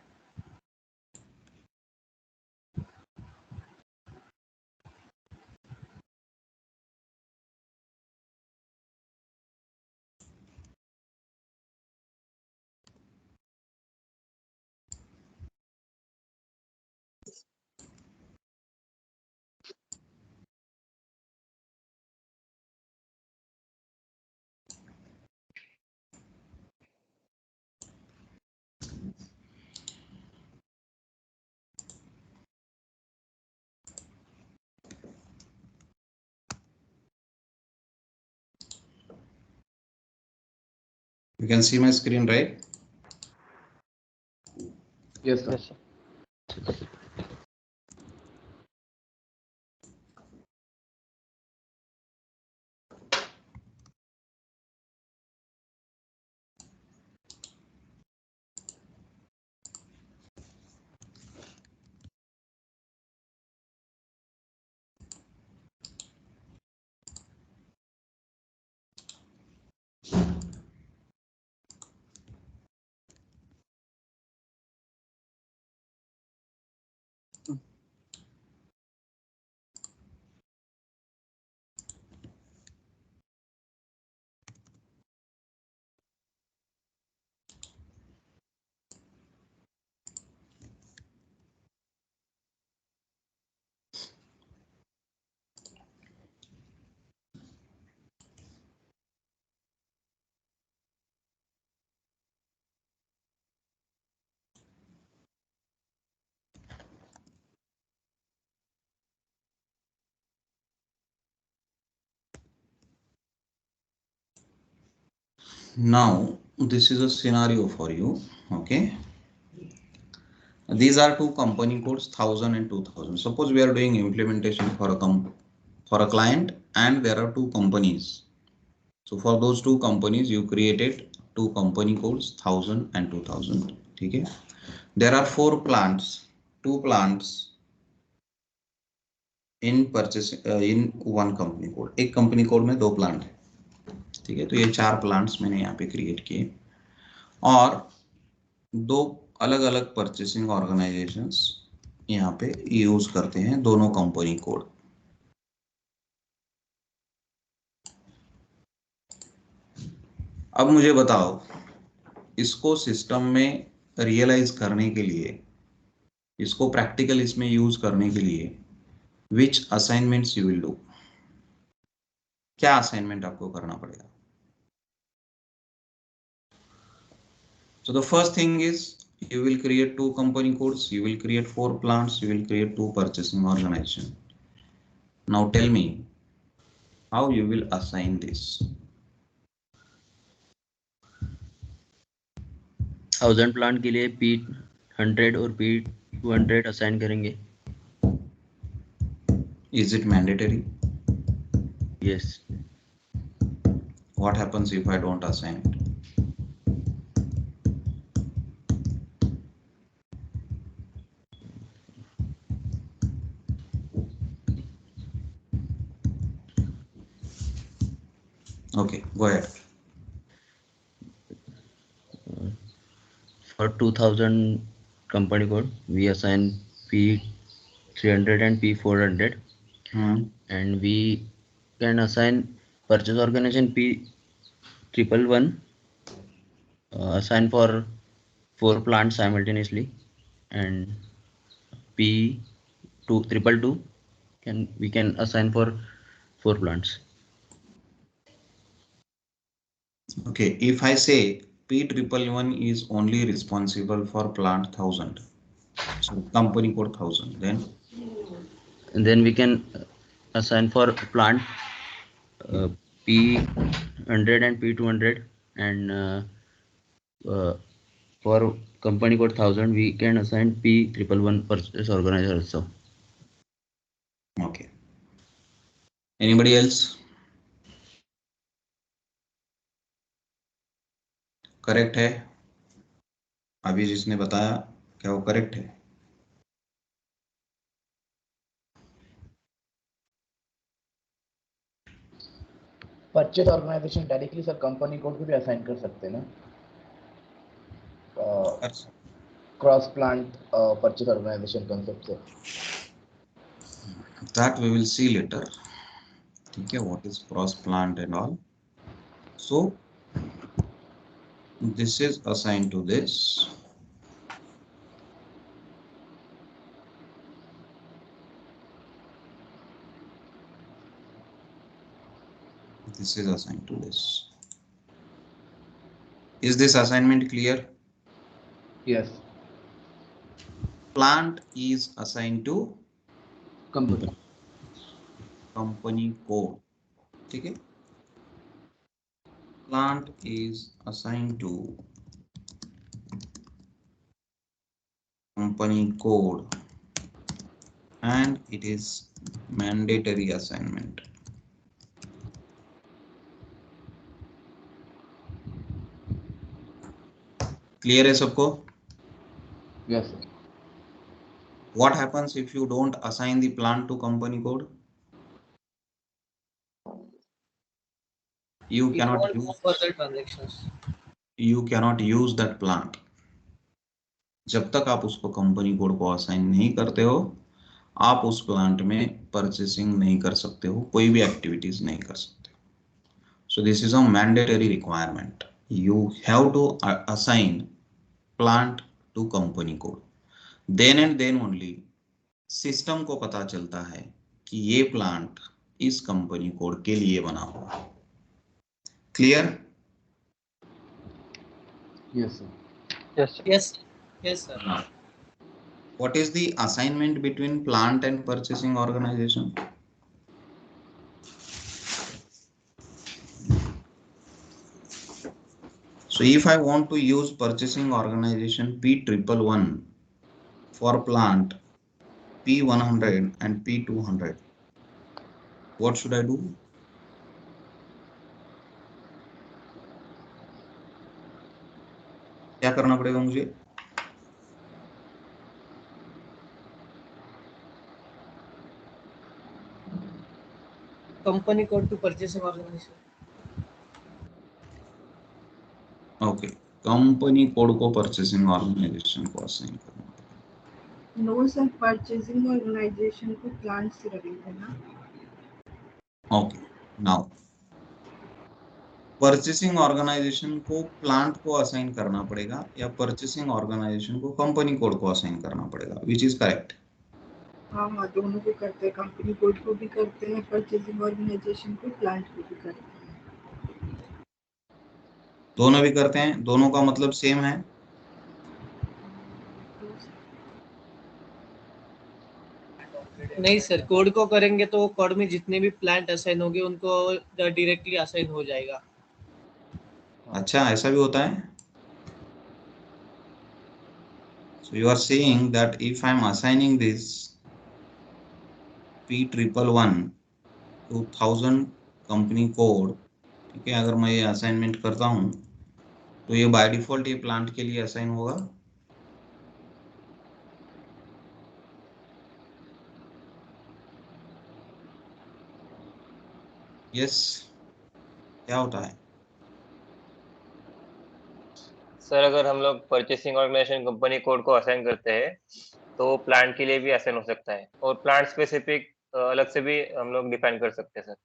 S1: You can see my screen, right?
S4: Yes, sir.
S23: Yes, sir.
S1: Now this is a scenario for you. Okay, these are two company codes, 1000 and 2000. Suppose we are doing implementation for a client and there are two companies. So for those two companies you created two company codes, 1000 and 2000. Okay, there are four plants, two plants in purchase in one company code. एक company code में दो plant है. ठीक है, तो ये चार plants मैंने यहाँ पे क्रिएट किए और दो अलग अलग परचेसिंग ऑर्गेनाइजेशंस यहाँ पे यूज करते हैं दोनों कंपनी कोड. अब मुझे बताओ, इसको सिस्टम में रियलाइज करने के लिए, इसको प्रैक्टिकल इसमें यूज करने के लिए विच असाइनमेंट्स यू विल डू. क्या असाइनमेंट आपको करना पड़ेगा? So the first thing is you will create two company codes, you will create four plants, you will create two purchasing organization. Now tell me how you will assign this.
S17: 1000 plant के लिए P100 और P200 assign करेंगे.
S1: Is it mandatory?
S17: Yes.
S1: What happens if I don't assign it? Okay, go ahead.
S17: For 2000 company code, we assign P300 and P400, and we can assign purchase organization P111, assign for 4 plants simultaneously, and P222 we can assign for 4 plants.
S1: Okay, if I say P111 is only responsible for plant 1000, so company code 1000,
S17: then we can assign for plant P100 and P200, and for company code 1000 we can assign P111 purchase organizer also.
S1: Okay, anybody else? Correct है? अभी जिसने बताया क्या वो correct है?
S4: Purchase organisation directly sir company code को भी assign कर सकते हैं ना, cross plant purchase organisation concept से.
S1: That we will see later. ठीक है, what is cross plant and all. So this is assigned to this. This is assigned to this. Is this assignment clear?
S4: Yes.
S1: Plant is assigned to
S4: company
S1: code. ठीक है, plant is assigned to company code and it is mandatory assignment. Clear है सबको?
S4: Yes sir.
S1: What happens if you don't assign the plant to company code? You cannot use
S7: further transactions.
S1: You cannot use that plant. जब तक आप उसको company code को assign नहीं करते हो, आप उस प्लांट में परचेसिंग नहीं कर सकते हो, कोई भी एक्टिविटीज नहीं कर सकते. So this is a mandatory requirement. You have to assign plant to company code. Then and then only system को पता चलता है कि ये प्लांट इस कंपनी कोड के लिए बना हुआ. Clear?
S4: Yes sir.
S7: Yes sir.
S1: What is the assignment between plant and purchasing organization? So if I want to use purchasing organization P111 for plant P100 and P200, what should I do? क्या करना पड़ेगा मुझे?
S7: Company code to purchasing organization.
S1: Okay, company code को purchasing organisation को assign करना.
S13: No sir, purchasing organisation को plant से लगेगा ना.
S1: ओके, नाउ परचेसिंग ऑर्गेनाइजेशन को प्लांट को असाइन करना पड़ेगा या परचेसिंग ऑर्गेनाइजेशन को कंपनी कोड को असाइन करना पड़ेगा, विच इज करेक्ट?
S13: हाँ हाँ, दोनों को करते हैं, कंपनी कोड को भी करते हैं, परचेसिंग ऑर्गेनाइजेशन को, प्लांट को भी करते हैं.
S1: दोनों भी करते हैं, दोनों का मतलब सेम है.
S7: नहीं सर, कोड को करेंगे तो कोड में जितने भी प्लांट असाइन होंगे उनको डायरेक्टली असाइन हो जाएगा.
S1: अच्छा, ऐसा भी होता है. So you are saying that if I am assigning this P111 to 1000 company code, ठीक है, अगर मैं ये असाइनमेंट करता हूँ तो ये बाय डिफॉल्ट ये प्लांट के लिए असाइन होगा. यस, क्या होता है?
S6: सर अगर हम लोग परचेसिंग ऑर्गेनाइजेशन कंपनी कोड को असाइन करते हैं तो प्लांट के लिए भी असाइन हो सकता है और प्लांट स्पेसिफिक अलग से भी हम लोग डिफाइन कर सकते हैं सर.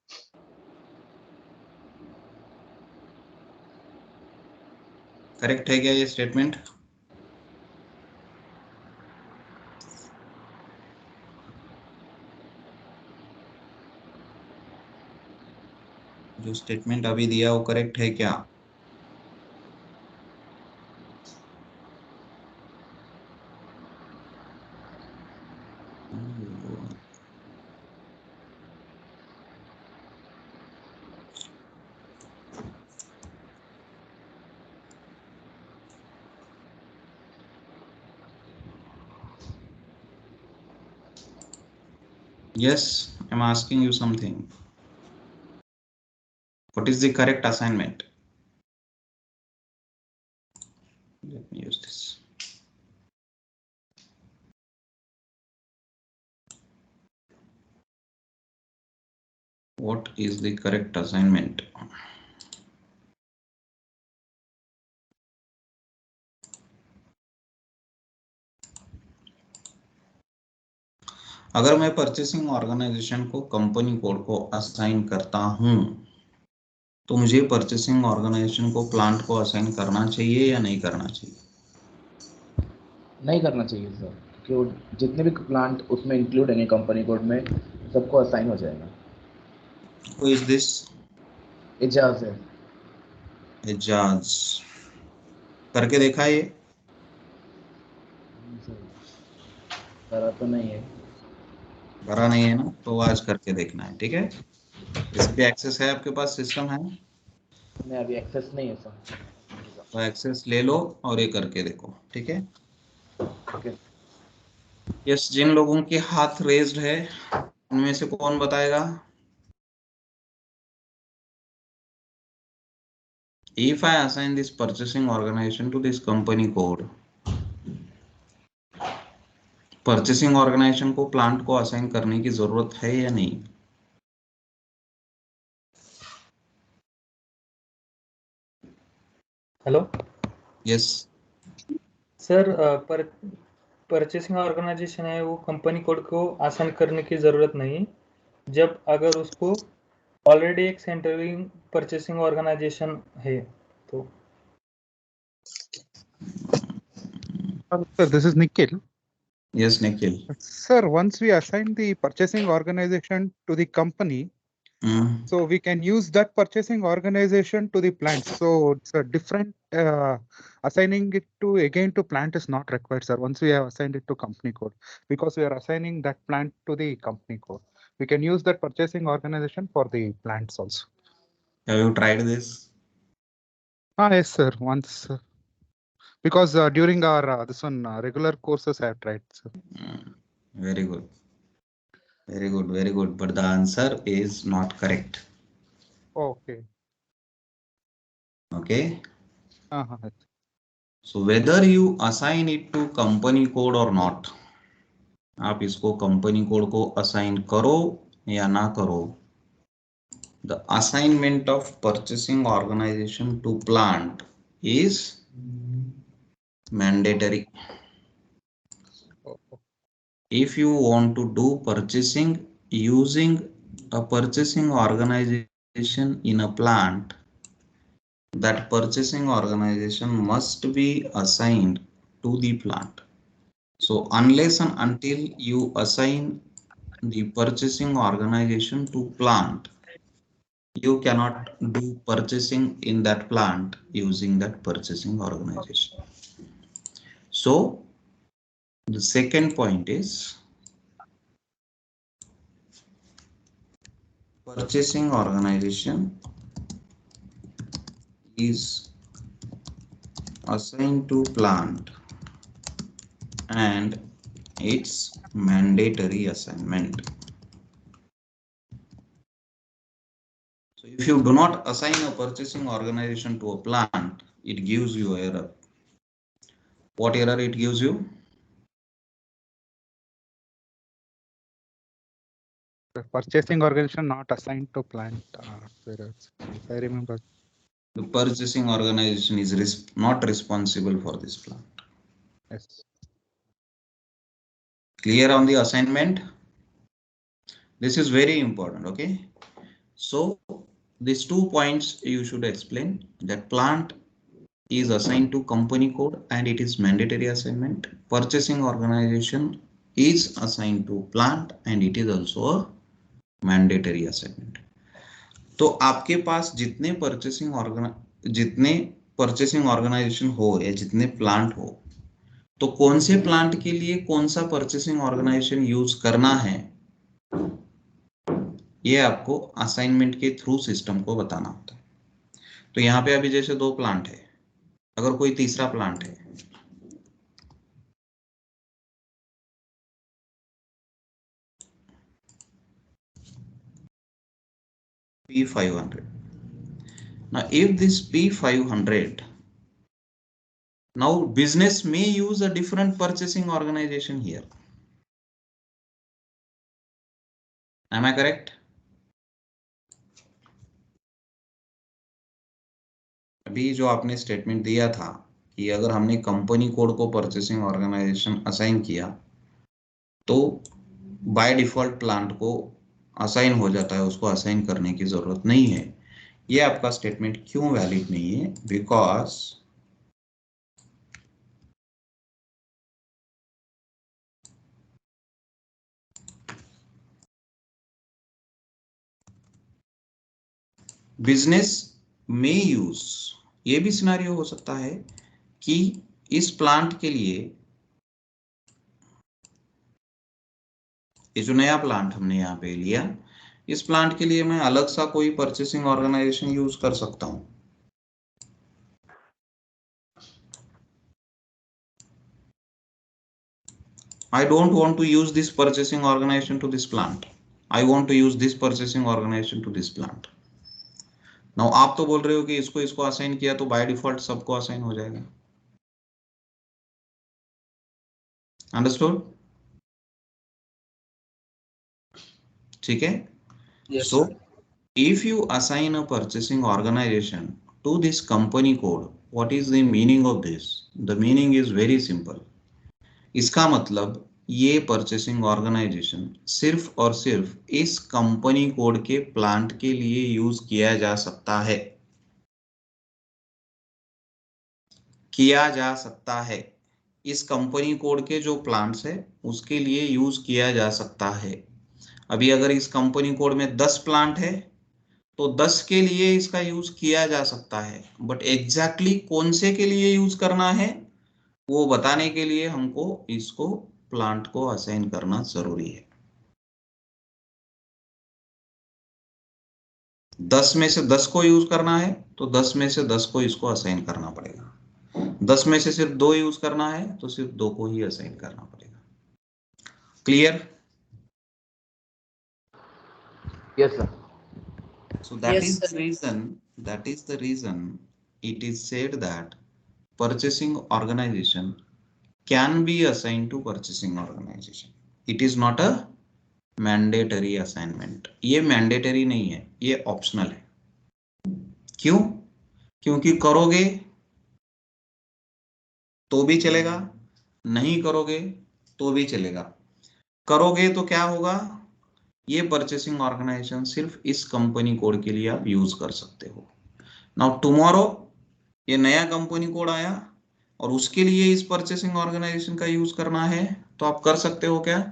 S1: करेक्ट है क्या ये स्टेटमेंट? जो स्टेटमेंट अभी दिया वो करेक्ट है क्या? Yes, I'm asking you something. What is the correct assignment? Let me use this. What is the correct assignment? अगर मैं परचेसिंग ऑर्गेनाइजेशन को कंपनी कोड को असाइन करता हूं तो मुझे परचेसिंग ऑर्गेनाइजेशन को प्लांट को असाइन करना चाहिए या नहीं करना चाहिए?
S4: नहीं करना चाहिए सर, क्योंकि जितने भी प्लांट उसमें इंक्लूड है कंपनी कोड में, सबको असाइन हो जाएगा.
S1: Who is this?
S4: एजाज है.
S1: एजाज करके देखा ये?
S4: करा तो नहीं है.
S1: करा नहीं है ना, तो आज करके देखना है, ठीक है? इस पे एक्सेस है आपके पास, सिस्टम है?
S4: नहीं, अभी एक्सेस नहीं है सर.
S1: तो एक्सेस ले लो और ये करके देखो, ठीक है?
S4: ओके.
S1: यस, जिन लोगों के हाथ रेज्ड है उनमें से कौन बताएगा? If I assign this purchasing organization to this company code, purchasing organisation को प्लांट को असाइन करने की जरूरत है या नहीं?
S8: Hello.
S1: Yes
S8: sir, purchasing organisation है वो कंपनी कोड को असाइन करने की जरूरत नहीं जब अगर उसको ऑलरेडी एक सेंट्रल परचेसिंग ऑर्गेनाइजेशन है तो.
S5: Sir, this is Nikhil.
S1: Yes, Nikhil.
S5: Sir, once we assign the purchasing organization to the company, so we can use that purchasing organization to the plant. So it's a different assigning it to again to plant is not required, sir. Once we have assigned it to company code, because we are assigning that plant to the company code, we can use that purchasing organization for the plants also.
S1: Have you tried this?
S5: Yes, sir. Once, because during our this one regular courses I have tried, sir.
S1: Very good. Very good. Very good. But the answer is not correct.
S5: Okay.
S1: Okay.
S5: Uh-huh.
S1: So whether you assign it to company code or not, आप इसको company code को assign करो या ना करो, the assignment of purchasing organization to plant is mandatory. If you want to do purchasing using a purchasing organization in a plant, that purchasing organization must be assigned to the plant. So unless and until you assign the purchasing organization to plant, you cannot do purchasing in that plant using that purchasing organization. So the second point is purchasing organization is assigned to plant and it's mandatory assignment. So if you do not assign a purchasing organization to a plant, it gives you error. What error it gives you?
S5: The purchasing organization not assigned to plant. If I remember.
S1: The purchasing organization is not responsible for this plant.
S5: Yes.
S1: Clear on the assignment? This is very important, okay? So these 2 points you should explain, that plant is assigned to company code and it is mandatory assignment. Purchasing organization is assigned to plant and it is also a mandatory assignment. तो आपके पास जितने purchasing organisation हो या जितने plant हो, तो कौन से प्लांट के लिए कौन सा पर्चेसिंग ऑर्गेनाइजेशन यूज करना है, ये आपको असाइनमेंट के थ्रू सिस्टम को बताना होता है. तो यहाँ पे अभी जैसे 2 प्लांट है, अगर कोई तीसरा प्लांट है, P500. Now if this P500, now business may use a different purchasing organization here. Am I correct? अभी जो आपने स्टेटमेंट दिया था कि अगर हमने कंपनी कोड को परचेसिंग ऑर्गेनाइजेशन असाइन किया तो बाय डिफॉल्ट प्लांट को असाइन हो जाता है, उसको असाइन करने की जरूरत नहीं है. ये आपका स्टेटमेंट क्यों वैलिड नहीं है? बिकॉज बिजनेस में यूज, ये भी सिनेरियो हो सकता है कि इस प्लांट के लिए, ये जो नया प्लांट हमने यहाँ पे लिया, इस प्लांट के लिए मैं अलग सा कोई परचेसिंग ऑर्गेनाइजेशन यूज कर सकता हूं. I don't want to use this purchasing organization to this plant. I want to use this purchasing organization to this plant. Now आप तो बोल रहे हो कि इसको असाइन किया तो बाय डिफॉल्ट सबको असाइन हो जाएगा. अंडरस्टूड? ठीक है?
S19: Yes,
S1: so
S19: sir.
S1: if you assign a purchasing organization to this company code, what is the meaning of this? The meaning is very simple. इसका मतलब ये परचेसिंग ऑर्गेनाइजेशन सिर्फ और सिर्फ इस कंपनी कोड के प्लांट के लिए यूज किया जा सकता है. इस कंपनी कोड के जो प्लांट्स है उसके लिए यूज किया जा सकता है. अभी अगर इस कंपनी कोड में 10 प्लांट है तो 10 के लिए इसका यूज किया जा सकता है, बट एग्जैक्टली कौन से के लिए यूज करना है वो बताने के लिए हमको इसको प्लांट को असाइन करना जरूरी है. 10 में से 10 को यूज करना है तो 10 में से 10 को इसको असाइन करना पड़ेगा। 10 में से सिर्फ 2 यूज करना है तो सिर्फ 2 को ही असाइन करना पड़ेगा। Clear?
S4: Yes, sir.
S1: So that
S7: Yes,
S1: is the
S7: sir.
S1: reason it is said that purchasing organization can be assigned to purchasing organization. It is not a mandatory assignment. ये mandatory नहीं है, ये optional है। क्यों? क्योंकि करोगे तो भी चलेगा, नहीं करोगे तो भी चलेगा। करोगे तो क्या होगा, ये परचेसिंग ऑर्गेनाइजेशन सिर्फ इस कंपनी कोड के लिए आप यूज कर सकते हो। नाउ टुमारो ये नया कंपनी कोड आया और उसके लिए इस परचेसिंग ऑर्गेनाइजेशन का यूज करना है तो आप कर सकते हो क्या?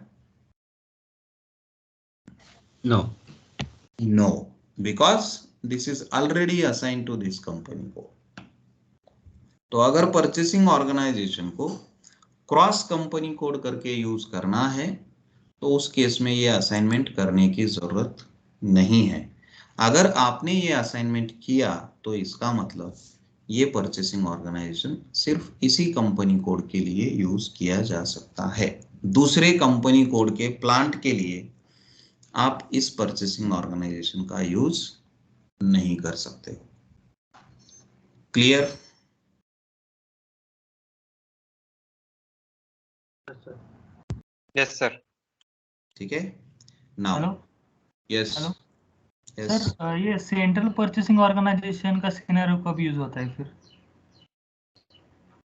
S1: No, because this is already assign to this company code. तो अगर परचेसिंग ऑर्गेनाइजेशन को क्रॉस कंपनी कोड करके यूज करना है तो उस केस में ये असाइनमेंट करने की जरूरत नहीं है। अगर आपने ये असाइनमेंट किया तो इसका मतलब ये परचेसिंग ऑर्गेनाइजेशन सिर्फ इसी कंपनी कोड के लिए यूज किया जा सकता है। दूसरे कंपनी कोड के प्लांट के लिए आप इस परचेसिंग ऑर्गेनाइजेशन का यूज नहीं कर सकते। क्लियर?
S6: Yes sir.
S1: ठीक है। Now
S8: hello
S1: yes
S8: hello
S1: yes
S8: sir, ये सेंट्रल परचेसिंग ऑर्गेनाइजेशन का सिनेरियो कब यूज होता है फिर?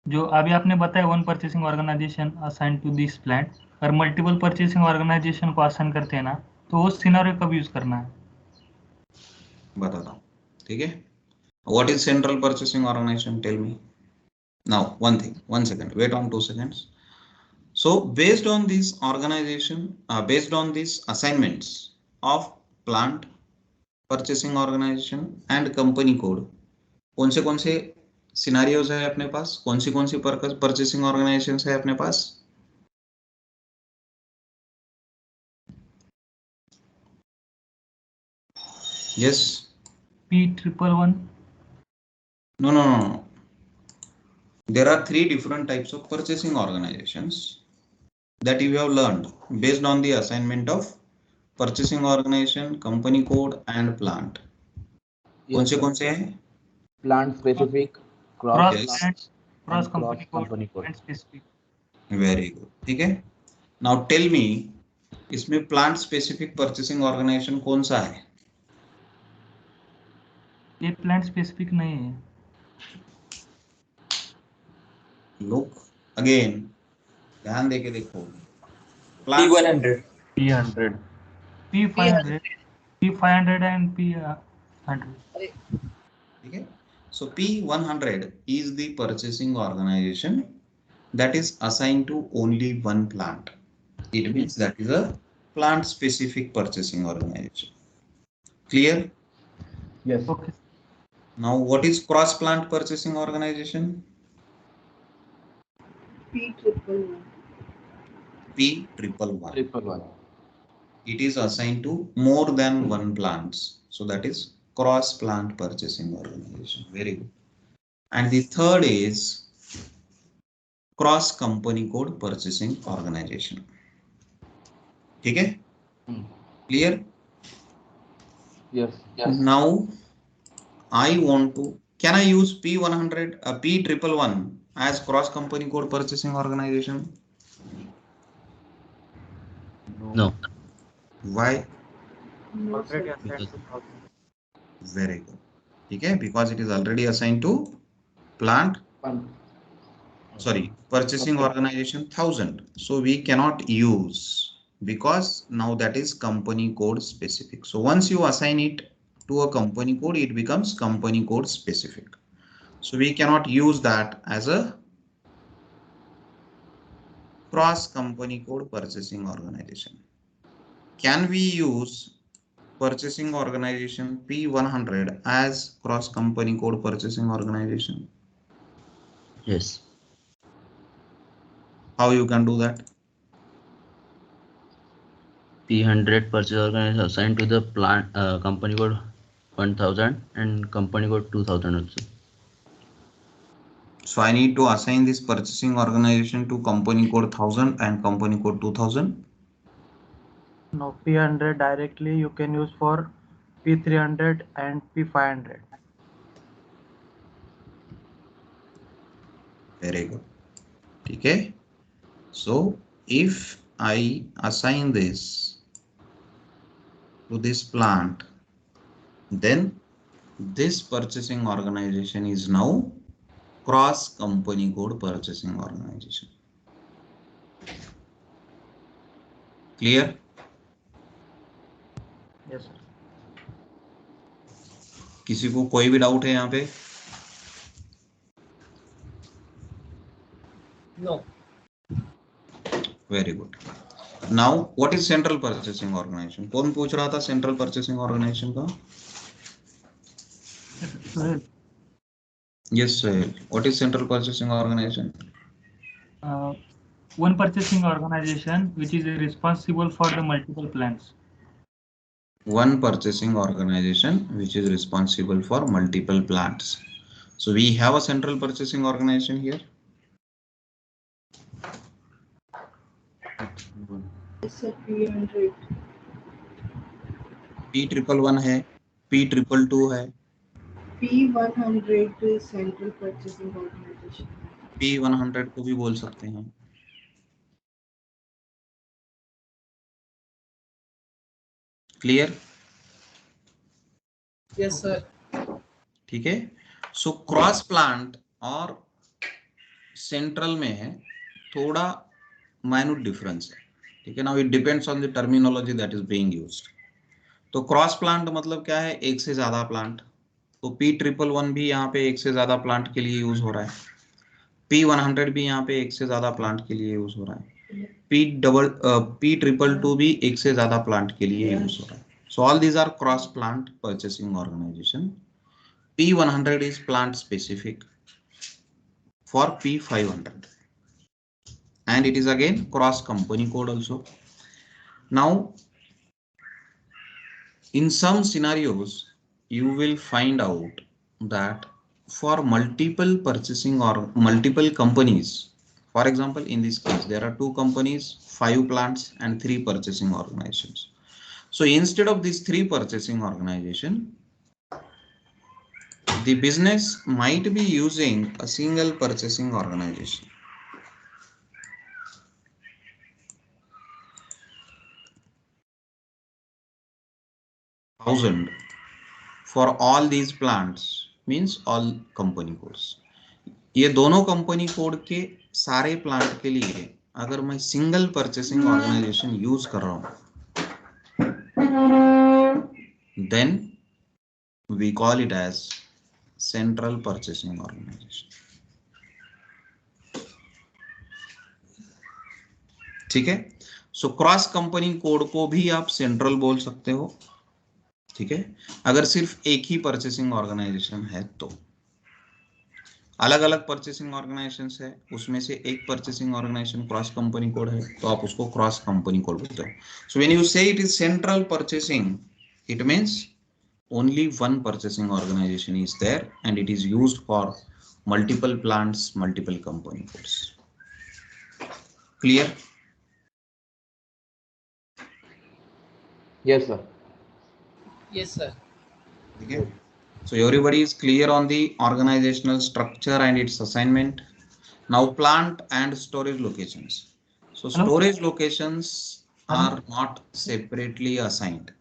S8: जो अभी आपने बताया one purchasing organisation assign to this plant, और मल्टीपल परचेसिंग ऑर्गेनाइजेशन को असाइन करते हैं ना, तो वो सिनेरियो कब यूज करना है?
S1: बताता हूँ। ठीक है। What is central purchasing organization? Tell me. Now, one thing, 1 second, wait on 2 seconds. So based on this organization, based on these assignments of plant, purchasing organization and company code, कौन से scenarios है अपने पास, कौन सी purchasing organisation है अपने पास? Yes.
S8: P111.
S1: No. There are 3 different types of purchasing organizations that you have learned based on the assignment of purchasing organization, company code and plant. कौन से हैं?
S4: Plant specific, cross
S8: company
S4: code
S8: and specific.
S1: Very good. ठीक है। Now tell me, इसमें plant specific purchasing organization कौन सा है?
S8: ये प्लांट स्पेसिफिक नहीं है।
S1: Look again, ध्यान देके देखो।
S12: P100,
S3: P100,
S8: P500, P500 and P100.
S1: ठीक है। So P100 is the purchasing organization that is assigned to only one plant. It means that is a plant specific purchasing organization. Clear?
S4: Yes.
S8: Okay.
S1: Now what is cross plant purchasing organization?
S4: P111.
S1: It is assigned to more than one plants. So that is cross plant purchasing organization. Very good. And the third is cross company code purchasing organization. ठीक है? Clear?
S4: Yes.
S1: Now I want to, can I use P100, P111 as cross company code purchasing organization?
S17: No.
S1: Why?
S12: already assigned to 1000.
S1: Very good. Okay, because it is already assigned to plant, purchasing organization 1000. So we cannot use, because now that is company code specific. So once you assign it to a company code, it becomes company code specific. So we cannot use that as a cross company code purchasing organization. Can we use purchasing organization P100 as cross company code purchasing organization?
S17: Yes.
S1: How you can do that?
S17: P100 purchase organization assigned to the plant company code 1000 and company code 2000 also.
S1: So I need to assign this purchasing organization to company code 1000 and company code 2000.
S23: No, P100 directly you can use for P300 and P500.
S1: Very good. Okay. So if I assign this to this plant, then this purchasing organization is now cross company code purchasing organization. Clear?
S23: Yes, sir.
S1: किसी को कोई भी doubt है यहाँ पे?
S7: No.
S1: Very good. Now, what is central purchasing organization? कौन पूछ रहा था central purchasing organization का? Yes, sir. What is central purchasing organization?
S8: One purchasing organization which is responsible for the multiple plants.
S1: One purchasing organization which is responsible for multiple plants. So we have a central purchasing organization here.
S13: P100.
S1: P111 है, P222 है.
S13: P100 central purchasing organization.
S1: P100 को भी बोल सकते हैं. Clear?
S7: Yes, sir.
S1: ठीक है. So cross plant और central में है थोड़ा minute difference है. ठीक है. Now it depends on the terminology that is being used. तो क्रॉस प्लांट मतलब क्या है? एक से ज्यादा प्लांट. तो P111 भी यहाँ पे एक से ज्यादा प्लांट के लिए यूज हो रहा है. P100 भी यहाँ पे एक से ज्यादा प्लांट के लिए यूज हो रहा है. P222 भी एक से ज्यादा प्लांट के लिए यूज हो रहा है. So all these are cross plant purchasing organization. P100 is plant specific for P500 and it is again cross company code also. Now in some scenarios you will find out that for multiple purchasing or multiple companies, for example in this case there are 2 companies, 5 plants and 3 purchasing organizations. So instead of these 3 purchasing organization, the business might be using a single purchasing organization. $1,000 for all these plants means all company codes. ये दोनों company code के सारे plant के लिए अगर मैं single purchasing organisation use कर रहा हूं, then we call it as central purchasing organization. ठीक है. सो क्रॉस कंपनी कोड को भी आप सेंट्रल बोल सकते हो. ठीक है. अगर सिर्फ एक ही परचेसिंग ऑर्गेनाइजेशन है तो अलग अलग परचेसिंग ऑर्गेनाइजेशंस है, उसमें से एक purchasing organisation cross company code है तो आप उसको क्रॉस कंपनी कोड बोलते हो. So when you say it is central purchasing, it means only one purchasing organization is there and it is used for multiple plants, multiple company codes. Clear?
S23: Yes, sir.
S7: Yes, sir.
S1: Okay. So everybody is clear on the organizational structure and its assignment. Now plant and storage locations. So storage locations are not separately assigned.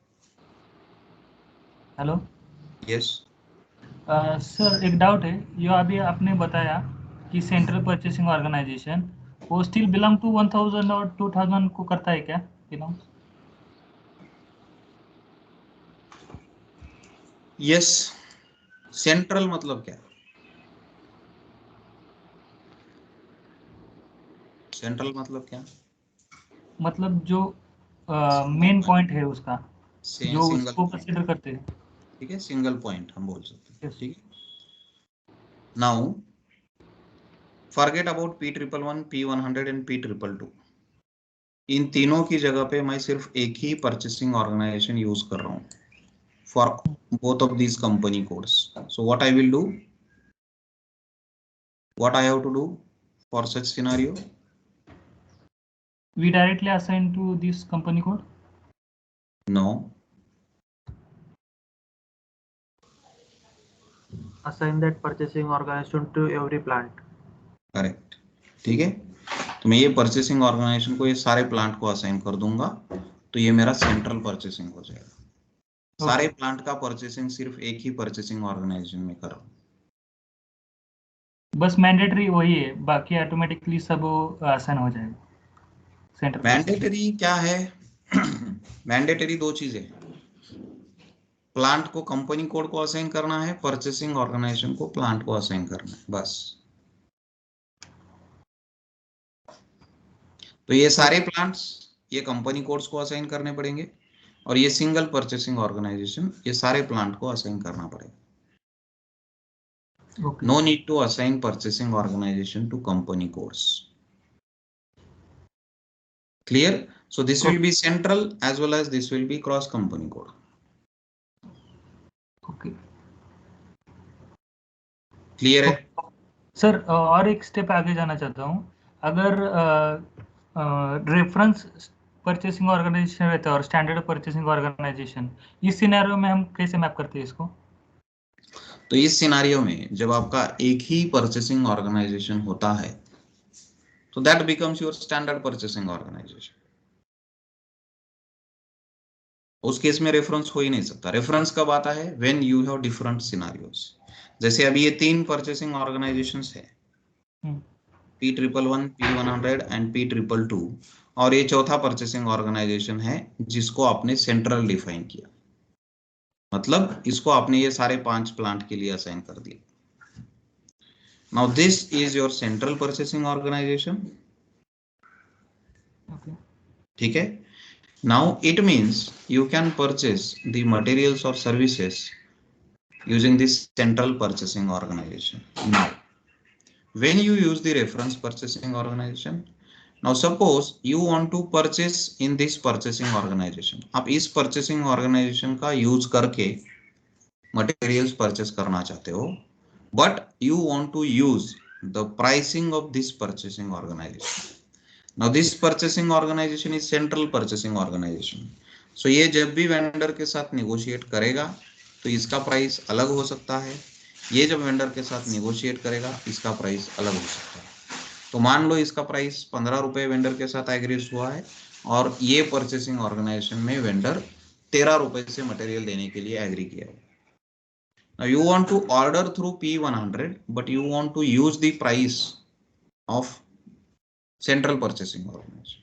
S8: Hello.
S1: Yes.
S8: Sir एक doubt है. जो अभी आपने बताया कि central purchasing organisation वो still belong to 1000 और 2000 को करता है क्या? बिलोंग?
S1: यस. सेंट्रल मतलब क्या? सेंट्रल मतलब क्या?
S8: मतलब जो मेन पॉइंट है उसका जो उसको कंसीडर करते हैं.
S1: ठीक है. सिंगल पॉइंट हम बोल सकते हैं. ठीक है. Now forget about P111, P100 and P222. इन तीनों की जगह पे मैं सिर्फ एक ही परचेसिंग ऑर्गेनाइजेशन यूज कर रहा हूँ for both of these company codes. So what I will do, what I have to do for such scenario?
S8: We directly assign to this company code?
S1: No.
S23: Assign that purchasing organization to every plant.
S1: Correct, ठीक है। तो मैं ये purchasing organisation को ये सारे plant को assign कर दूंगा, तो ये मेरा सेंट्रल परचेसिंग हो जाएगा। सारे प्लांट का परचेसिंग सिर्फ एक ही परचेसिंग ऑर्गेनाइजेशन में कर रहा हूँ।
S8: बस मैंडेटरी वही है, बाकी ऑटोमेटिकली सब असाइन हो जाएगा।
S1: मैंडेटरी क्या है? मैंडेटरी दो चीजें, प्लांट को कंपनी कोड को असाइन करना है, परचेसिंग ऑर्गेनाइजेशन को प्लांट को असाइन करना है, बस। तो ये सारे प्लांट्स ये कंपनी कोड्स को असाइन करने पड़ेंगे, और ये सिंगल परचेसिंग ऑर्गेनाइजेशन ये सारे प्लांट को असाइन करना पड़ेगा। No need to assign purchasing organization to company codes. Clear? So this will be central as well as this will be cross company code.
S8: Okay.
S1: Clear है?
S8: Sir और एक step आगे जाना चाहता हूँ। अगर रेफरेंस परचेसिंग ऑर्गेनाइजेशन रहता है और स्टैंडर्ड परचेसिंग ऑर्गेनाइजेशन, इस सिनेरियो में हम कैसे मैप करते हैं इसको?
S1: तो इस सिनारियो में जब आपका एक ही परचेसिंग ऑर्गेनाइजेशन होता है तो that becomes your standard purchasing organisation. उस केस में रेफरेंस हो ही नहीं सकता। रेफरेंस कब आता है? When you have different scenarios. जैसे अभी ये 3 परचेसिंग ऑर्गेनाइजेशंस है, P111, P100 एंड P222, और ये चौथा परचेसिंग ऑर्गेनाइजेशन है जिसको आपने सेंट्रल डिफाइन किया, मतलब इसको आपने ये सारे 5 प्लांट के लिए असाइन कर दिया। Now this is your central purchasing organization, ठीक है। Now it means you can purchase the materials और services using this central purchasing organization. Now when you use the reference purchasing organization, now suppose you want to purchase in this purchasing organization, आप इस purchasing organisation का use करके materials purchase करना चाहते हो, but you want to use the pricing of this purchasing organization. Now this purchasing organization is central purchasing organization, so ये जब भी वेंडर के साथ निगोशिएट करेगा तो इसका प्राइस अलग हो सकता है, ये जब वेंडर के साथ निगोशिएट करेगा इसका प्राइस अलग हो सकता है। तो मान लो इसका प्राइस 15 रुपए वेंडर के साथ एग्रीज हुआ है और ये परचेसिंग ऑर्गेनाइजेशन में वेंडर 13 रुपए से मटेरियल देने के लिए एग्री किया है। Now you want to order through P100, but you want to use the price of central purchasing organization.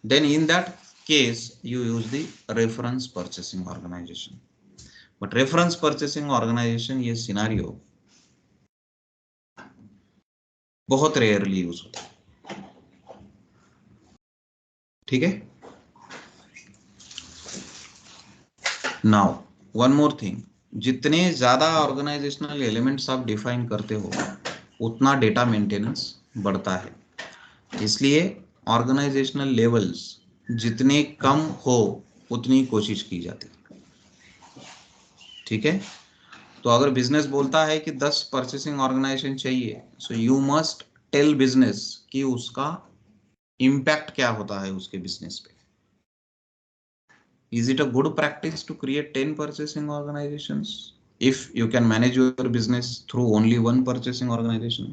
S1: Then in that case, you use the reference purchasing organization. But reference purchasing organization ये scenario बहुत rarely use होता है, ठीक है। Now one more thing, जितने ज्यादा organisational elements आप define करते हो उतना डेटा मेंटेनेंस बढ़ता है, इसलिए ऑर्गेनाइजेशनल लेवल्स जितने कम हो उतनी कोशिश की जाती है, ठीक है। तो अगर बिजनेस बोलता है कि 10 परचेसिंग ऑर्गेनाइजेशन चाहिए, so you must tell business कि उसका इम्पैक्ट क्या होता है उसके बिजनेस पे। Is it a good practice to create 10 purchasing organizations if you can manage your business through only one purchasing organization?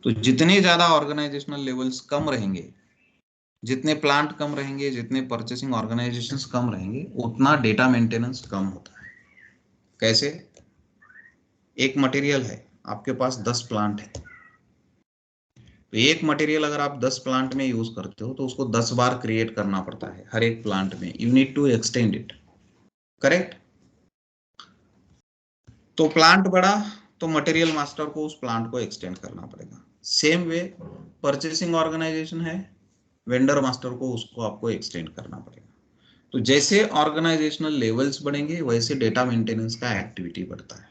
S1: तो जितने ज्यादा ऑर्गेनाइजेशनल लेवल्स कम रहेंगे, जितने प्लांट कम रहेंगे, जितने परचेसिंग ऑर्गेनाइजेशंस कम रहेंगे, उतना डेटा मेंटेनेंस कम होता है। कैसे? एक मटेरियल है, आपके पास 10 प्लांट है, तो एक मटेरियल अगर आप 10 प्लांट में यूज करते हो तो उसको 10 बार क्रिएट करना पड़ता है हर एक प्लांट में। You need to extend it, correct. तो प्लांट बढ़ा तो मटेरियल मास्टर को उस प्लांट को एक्सटेंड करना पड़ेगा। सेम वे परचेसिंग ऑर्गेनाइजेशन है, वेंडर मास्टर को उसको आपको एक्सटेंड करना पड़ेगा। तो जैसे ऑर्गेनाइजेशनल लेवल्स बढ़ेंगे वैसे डेटा मेंटेनेंस का एक्टिविटी बढ़ता है।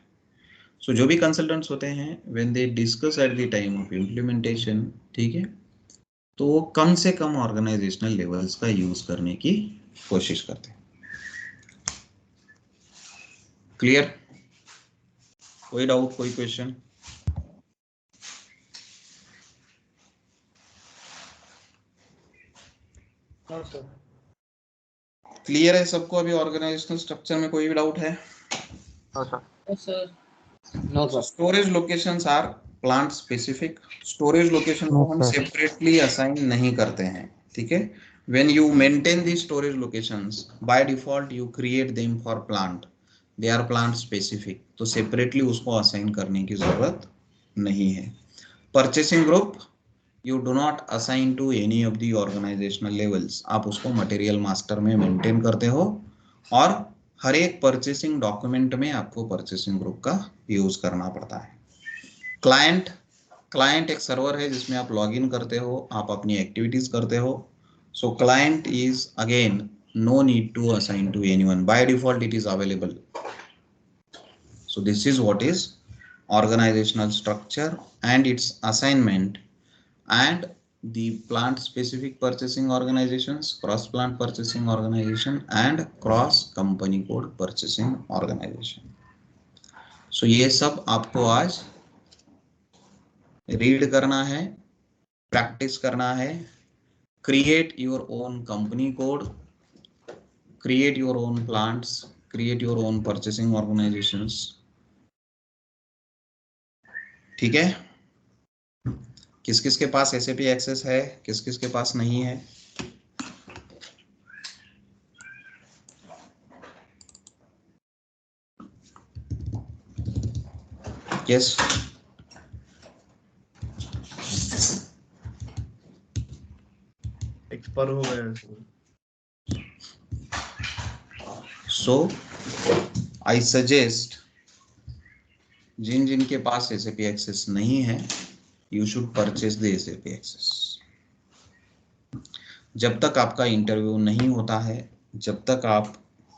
S1: सो जो भी कंसल्टेंट्स होते हैं when they discuss at the time of implementation, ठीक है, तो वो कम से कम ऑर्गेनाइजेशनल लेवल्स का यूज करने की कोशिश करते हैं। क्लियर? कोई डाउट, कोई क्वेश्चन?
S8: No sir.
S1: क्लियर है सबको? अभी ऑर्गेनाइजेशनल स्ट्रक्चर में कोई भी डाउट है?
S7: No sir.
S1: Storage locations are plant specific. Storage location को हम सेपरेटली असाइन नहीं करते हैं, ठीक है? When you maintain the storage locations, by default you create them for plant, they are plant specific, तो सेपरेटली उसको असाइन करने की जरूरत नहीं है। Purchasing group you do not assign to any of the organisational levels, आप उसको material master में मेंटेन करते हो और हर एक परचेसिंग डॉक्यूमेंट में आपको परचेसिंग ग्रुप का यूज करना पड़ता है। क्लाइंट एक सर्वर है जिसमें आप लॉग इन करते हो, आप अपनी एक्टिविटीज करते हो। सो client is again no need to assign to anyone, by default it is available. So this is what is organizational structure and its assignment, and the plant specific purchasing organizations, cross plant purchasing organization and cross company code purchasing organization. So ये सब आपको आज read करना है, practice करना है। Create your own company code, create your own plants, create your own purchasing organizations, ठीक है? किस किस के पास SAP एक्सेस है, किस किस के पास नहीं है? यस,
S9: एक्सपायर हो गया।
S1: So I suggest जिन जिन के पास SAP एक्सेस नहीं है, you should purchase the SAP access. जब तक आपका इंटरव्यू नहीं होता है, जब तक आप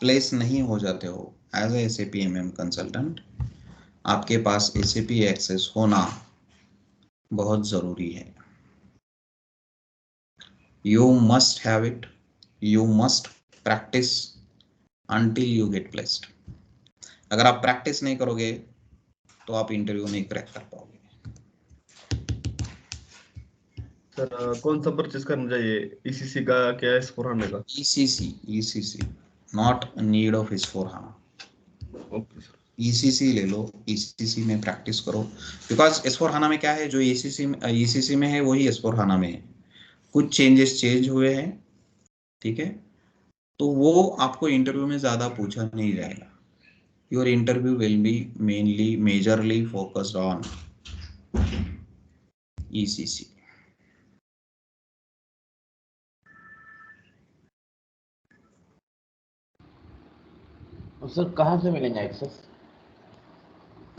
S1: प्लेस नहीं हो जाते हो as a SAP MM consultant, आपके पास SAP एक्सेस होना बहुत जरूरी है। You must have it, you must practice until you get placed. अगर आप प्रैक्टिस नहीं करोगे तो आप इंटरव्यू नहीं क्रैक कर पाओगे।
S9: सर कौन सा परचेस करना चाहिए, ECC का क्या S/4HANA का?
S1: ECC not need of S/4HANA।
S9: Okay sir,
S1: ECC ले लो, ECC में प्रैक्टिस करो, बिकॉज S/4HANA में क्या है, जो ECC में है वही S/4HANA में है। कुछ चेंज हुए हैं, ठीक है? तो वो आपको इंटरव्यू में ज्यादा पूछा नहीं जाएगा। Your interview will be majorly focused on ECC।
S4: Sir कहाँ से मिलेंगे एक्सेस?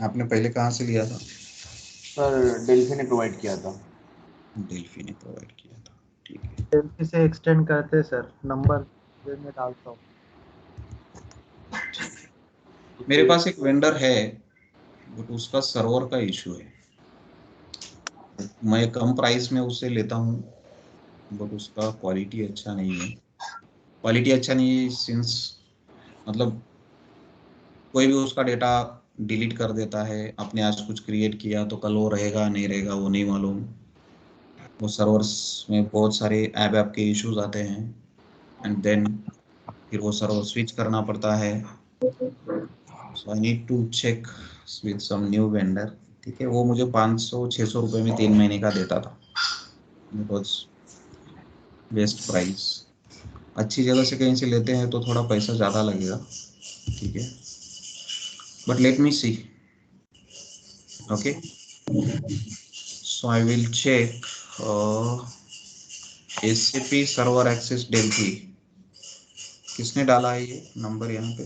S1: आपने पहले कहाँ से लिया था?
S4: सर डेल्फी ने प्रोवाइड किया था।
S1: डेल्फी ने प्रोवाइड किया था, ठीक है।
S23: डेल्फी से एक्सटेंड करते हैं सर, नंबर में डालता हूँ।
S1: मेरे पास एक वेंडर है बट उसका सर्वर का इशू है। मैं कम प्राइस में उसे लेता हूँ बट उसका क्वालिटी अच्छा नहीं है। क्वालिटी अच्छा नहीं है सिंस मतलब कोई भी उसका डेटा डिलीट कर देता है। आपने आज कुछ क्रिएट किया तो कल वो रहेगा नहीं रहेगा वो नहीं मालूम। वो सर्वर्स में बहुत सारे ऐप के इश्यूज आते हैं एंड देन फिर वो सर्वर स्विच करना पड़ता है। So I need to check with some new vendor, ठीक है? वो मुझे 500-600 रुपये में 3 महीने का देता था, बिकॉज बेस्ट प्राइस। अच्छी जगह से कहीं से लेते हैं तो थोड़ा पैसा ज़्यादा लगेगा, ठीक है? But let me see, okay? So I will check SAP server access Delphi. किसने डाला है ये नंबर यहाँ पे?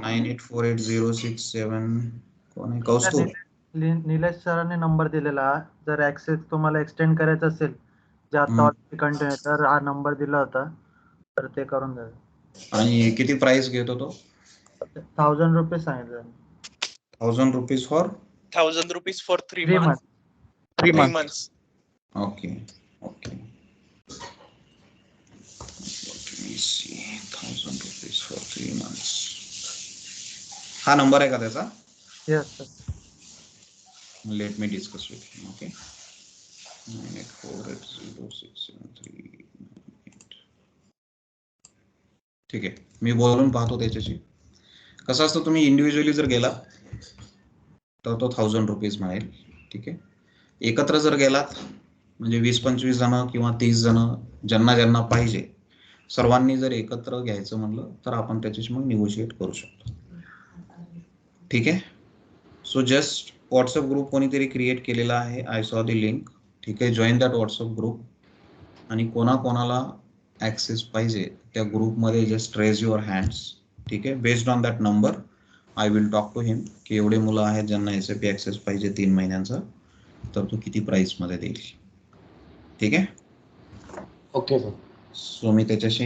S1: 984806 कोण आहे? कौस्तुभ
S23: निलेश सरांनी नंबर दिलेला, जर ऍक्सेस तुम्हाला एक्सटेंड करायचा असेल जे आता कंटिन्यू, तर हा नंबर दिला होता, तर ते करून द्या।
S1: आणि किती प्राइस घेतो तो?
S23: 1000 रुपीज सांगितलं।
S1: 1000 rupees for
S12: 1000 rupees for 3
S23: 3
S12: months.
S23: 3
S12: months.
S1: Okay okay. ECC 1000 rupees for 3 months. हा नंबर आहे का त्याचा?
S8: Yes, sir.
S1: Let me discuss with him. Okay. 98480673. ठीक आहे, मी बोलून पाहतो त्याच्याशी. कसं असतं, तुम्ही इंडिव्हिज्युअली जर गेला तर तो 1000 रुपीज मिळेल. ठीक आहे. एकत्र जर गेलात म्हणजे 20-25 जण किंवा 30 जण ज्यांना ज्यांना पाहिजे सर्वांनी जर एकत्र घ्यायचं म्हणलं तर आपण त्याच्याशी मग निगोशिएट करू शकतो. ठीक आहे. सो जस्ट व्हॉट्सअप ग्रुप कोणीतरी क्रिएट केलेला आहे. I saw the link. ठीक आहे. जॉईन दॅट व्हॉट्सअप ग्रुप आणि कोणाकोणाला ॲक्सेस पाहिजे त्या ग्रुपमध्ये जस्ट रेज युअर हँड्स. ठीक आहे. Based on that number I will talk to him की एवढे मुलं आहेत ज्यांना SAP ॲक्सेस पाहिजे 3 महिन्यांचा, तर तो किती प्राइसमध्ये देईल. ठीक आहे.
S4: Okay sir.
S1: सो मी त्याच्याशी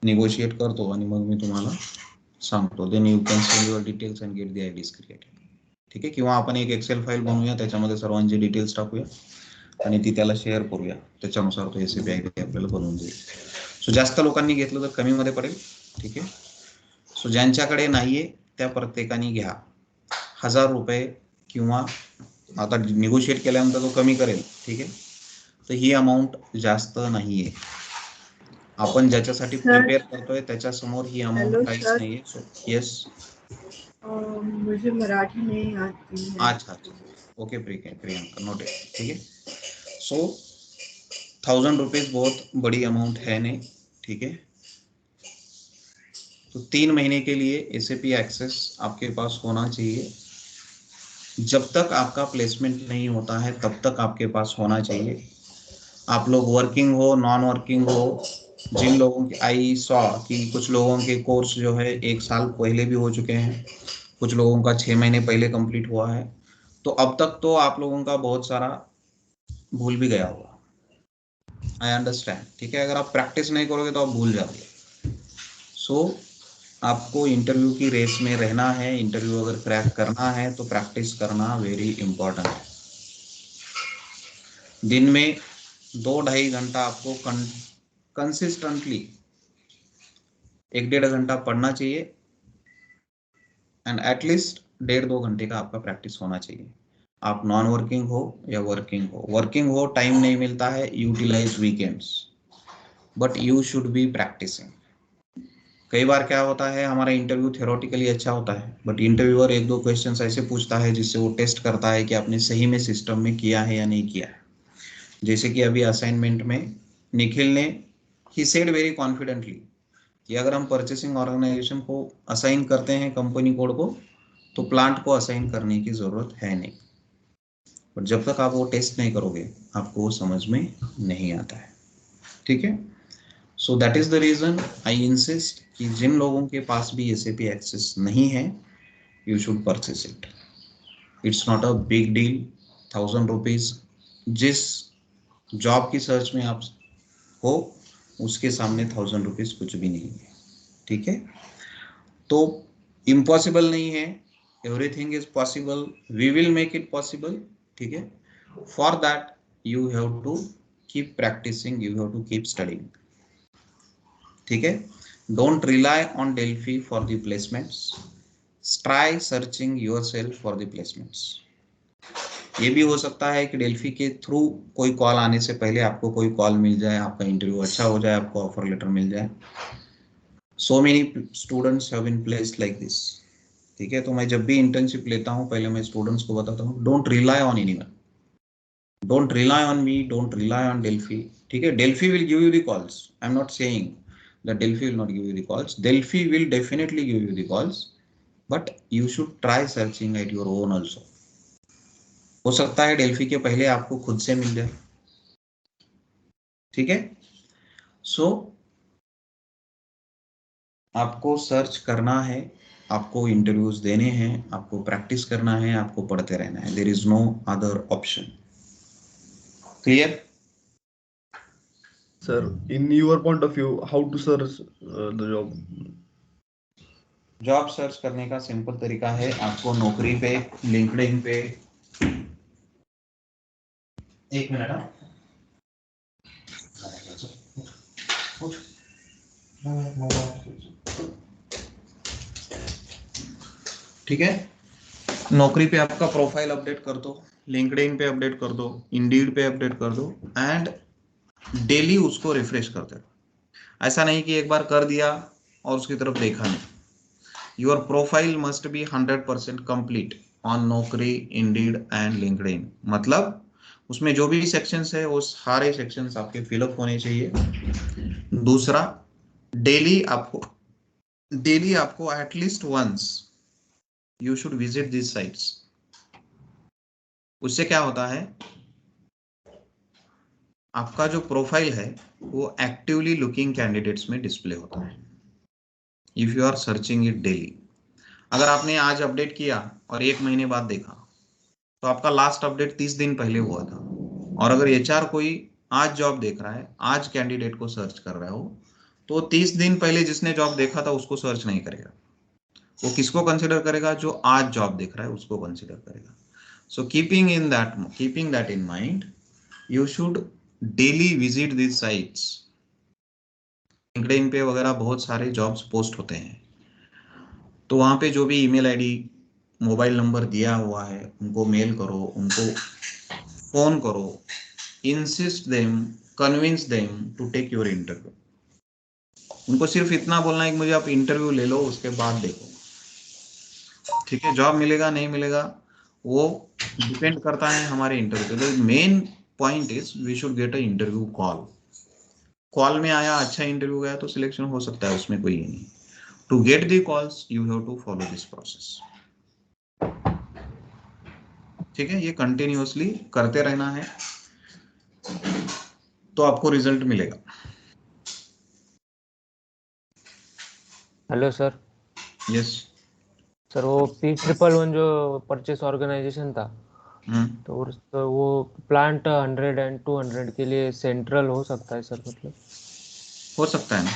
S1: निगोशिएट करतो आणि मग मी तुम्हाला सांगतो. Then you can send your details and get the IDs created. ठीक आहे. किंवा आपण एक एक्सेल फाईल बनवूया, त्याच्यामध्ये सर्वांचे डिटेल्स टाकूया आणि ती त्याला शेअर करूया. त्याच्यानुसार तो SAP ID आपल्याला बनवून देईल. सो जास्त लोकांनी घेतलं तर कमीमध्ये पडेल. ठीक आहे. सो ज्यांच्याकडे नाहीये त्या प्रत्येकाने घ्या. 1000 रुपये किंवा आता निगोशिएट केल्यानंतर तो कमी करेल. ठीक आहे. तर ही अमाऊंट जास्त नाहीये. आपण ज्याच्यासाठी प्रिपेअर करतोय त्याच्या समोर ही अमाऊंट काहीच नाहीये. So yes.
S13: मुझे मराठी नहीं आती है.
S1: अच्छा. Okay Priyanka, noted. ठीक है. सो 1000 रुपीज बहुत बड़ी अमाउंट है नहीं. ठीक है. तो 3 महीने के लिए SAP एक्सेस आपके पास होना चाहिए. जब तक आपका प्लेसमेंट नहीं होता है तब तक आपके पास होना चाहिए. आप लोग वर्किंग हो, नॉन वर्किंग हो, जिन लोगों के आई सॉ कि कुछ लोगों के कोर्स जो है 1 साल पहले भी हो चुके हैं, कुछ लोगों का 6 महीने पहले कंप्लीट हुआ है, तो अब तक तो आप लोगों का बहुत सारा भूल भी गया होगा. I understand. ठीक है. अगर आप प्रैक्टिस नहीं करोगे तो आप भूल जाओगे. सो आपको इंटरव्यू की रेस में रहना है. इंटरव्यू अगर क्रैक करना है तो प्रैक्टिस करना वेरी इंपॉर्टेंट है. दिन में 2-2.5 घंटा आपको कंसिस्टेंटली 1-1.5 घंटा पढ़ना चाहिए एंड एटलीस्ट 1.5-2 घंटे का आपका प्रैक्टिस होना चाहिए. आप नॉन वर्किंग हो या वर्किंग हो. वर्किंग हो, टाइम नहीं मिलता है, utilise weekends, but you should be practising. कई बार क्या होता है, हमारा इंटरव्यू थ्योरेटिकली अच्छा होता है बट इंटरव्यूअर 1-2 क्वेश्चंस ऐसे पूछता है जिससे वो टेस्ट करता है कि आपने सही में सिस्टम में किया है या नहीं किया है. जैसे कि अभी असाइनमेंट में निखिल ने ही सेड वेरी कॉन्फिडेंटली कि अगर हम परचेसिंग ऑर्गेनाइजेशन को असाइन करते हैं कंपनी कोड को तो प्लांट को असाइन करने की जरूरत है नहीं. बट जब तक आप वो टेस्ट नहीं करोगे आपको वो समझ में नहीं आता है. ठीक है. So that is the reason I insist कि जिन लोगों के पास भी SAP एक्सेस नहीं है you should purchase it. It's not a big deal. 1000 rupees जिस जॉब की सर्च में आप हो उसके सामने 1000 रुपीज कुछ भी नहीं है. ठीक है. तो इम्पॉसिबल नहीं है. Everything is possible. We will make it possible. ठीक है. For that you have to keep practising. You have to keep studying. ठीक है. Don't rely on Delphi for the placements. Try searching yourself for the placements. ये भी हो सकता है कि डेल्फी के थ्रू कोई कॉल आने से पहले आपको कोई कॉल मिल जाए, आपका इंटरव्यू अच्छा हो जाए, आपको ऑफर लेटर मिल जाए. So many students have been placed like this. ठीक है. तो मैं जब भी इंटर्नशिप लेता हूँ पहले मैं स्टूडेंट्स को बताता हूँ, don't rely on anyone. Don't rely on me. Don't rely on Delphi. ठीक है. Delphi will give you the calls. I am not saying that Delphi will not give you the calls. Delphi will definitely give you the calls, but you should try searching at your own also. हो सकता है Delphi के पहले आपको खुद से मिल जाए. ठीक है. सो आपको सर्च करना है, आपको इंटरव्यूज देने हैं, आपको प्रैक्टिस करना है, आपको पढ़ते रहना है. There is no other option. Clear?
S9: Sir, in your point of view, how to search the job?
S1: Job search करने का सिंपल तरीका है, आपको नौकरी पे, लिंक्डइन पे, एक मिनट. ठीक है, नौकरी पे आपका प्रोफाइल अपडेट कर दो, लिंक्डइन पे अपडेट कर दो, इंडीड पे अपडेट कर दो एंड डेली उसको रिफ्रेश करते रहो। ऐसा नहीं कि एक बार कर दिया और उसकी तरफ देखा नहीं। Your profile must be 100% complete on नौकरी, इंडीड एंड लिंक्डइन। मतलब उसमें जो भी सेक्शंस है वो सारे सेक्शंस आपके फिलअप होने चाहिए। दूसरा, डेली आपको at least once you should visit this sites. उससे क्या होता है, आपका जो प्रोफाइल है वो एक्टिवली लुकिंग कैंडिडेट्स में डिस्प्ले होता है if you are searching it daily. अगर आपने आज अपडेट किया और 1 महीने बाद देखा तो आपका लास्ट अपडेट 30 दिन पहले हुआ था। और अगर एचआर कोई आज जॉब देख रहा है, आज कैंडिडेट को सर्च कर रहा हो, तो 30 दिन पहले जिसने जॉब देखा था उसको सर्च नहीं करेगा। वो किसको कंसिडर करेगा? जो आज जॉब देख रहा है उसको कंसिडर करेगा। So keeping that in mind, you should daily visit these sites। LinkedIn पे वगैरह बहुत सारे जॉब्स पोस्ट होते हैं, तो वहां पे जो भी ईमेल आईडी, मोबाइल नंबर दिया हुआ है उनको मेल करो, उनको फोन करो, insist them, convince them to take your interview. उनको सिर्फ इतना बोलना है कि मुझे आप इंटरव्यू ले लो, उसके बाद देखो। ठीक है, जॉब मिलेगा नहीं मिलेगा वो डिपेंड करता है हमारे इंटरव्यू पे। Main point is we should get a interview call में आया, अच्छा इंटरव्यू गया तो सिलेक्शन हो सकता है, उसमें कोई नहीं। To get the calls you have to follow this process. ठीक है, ये कंटिन्यूअसली करते रहना है तो आपको रिजल्ट मिलेगा।
S10: Hello sir.
S1: यस
S10: सर, वो P111 जो परचेस ऑर्गेनाइजेशन था, तो वो प्लांट 100 एंड 200 के लिए सेंट्रल हो सकता है सर? मतलब
S1: हो सकता है ना।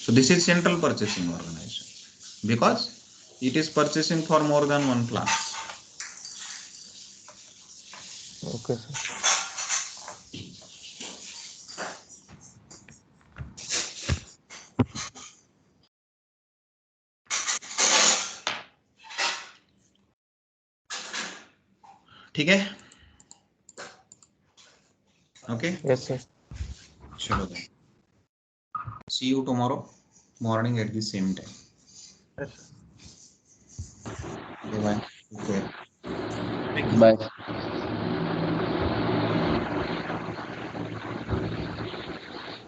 S1: So this is central purchasing organization because it is purchasing for more than one plant.
S10: Okay sir.
S1: ठीक है, ओके।
S10: Yes sir.
S1: चलो then. See you tomorrow morning at the same time.
S3: Yes,
S1: Okay, bye. Okay.
S4: Bye.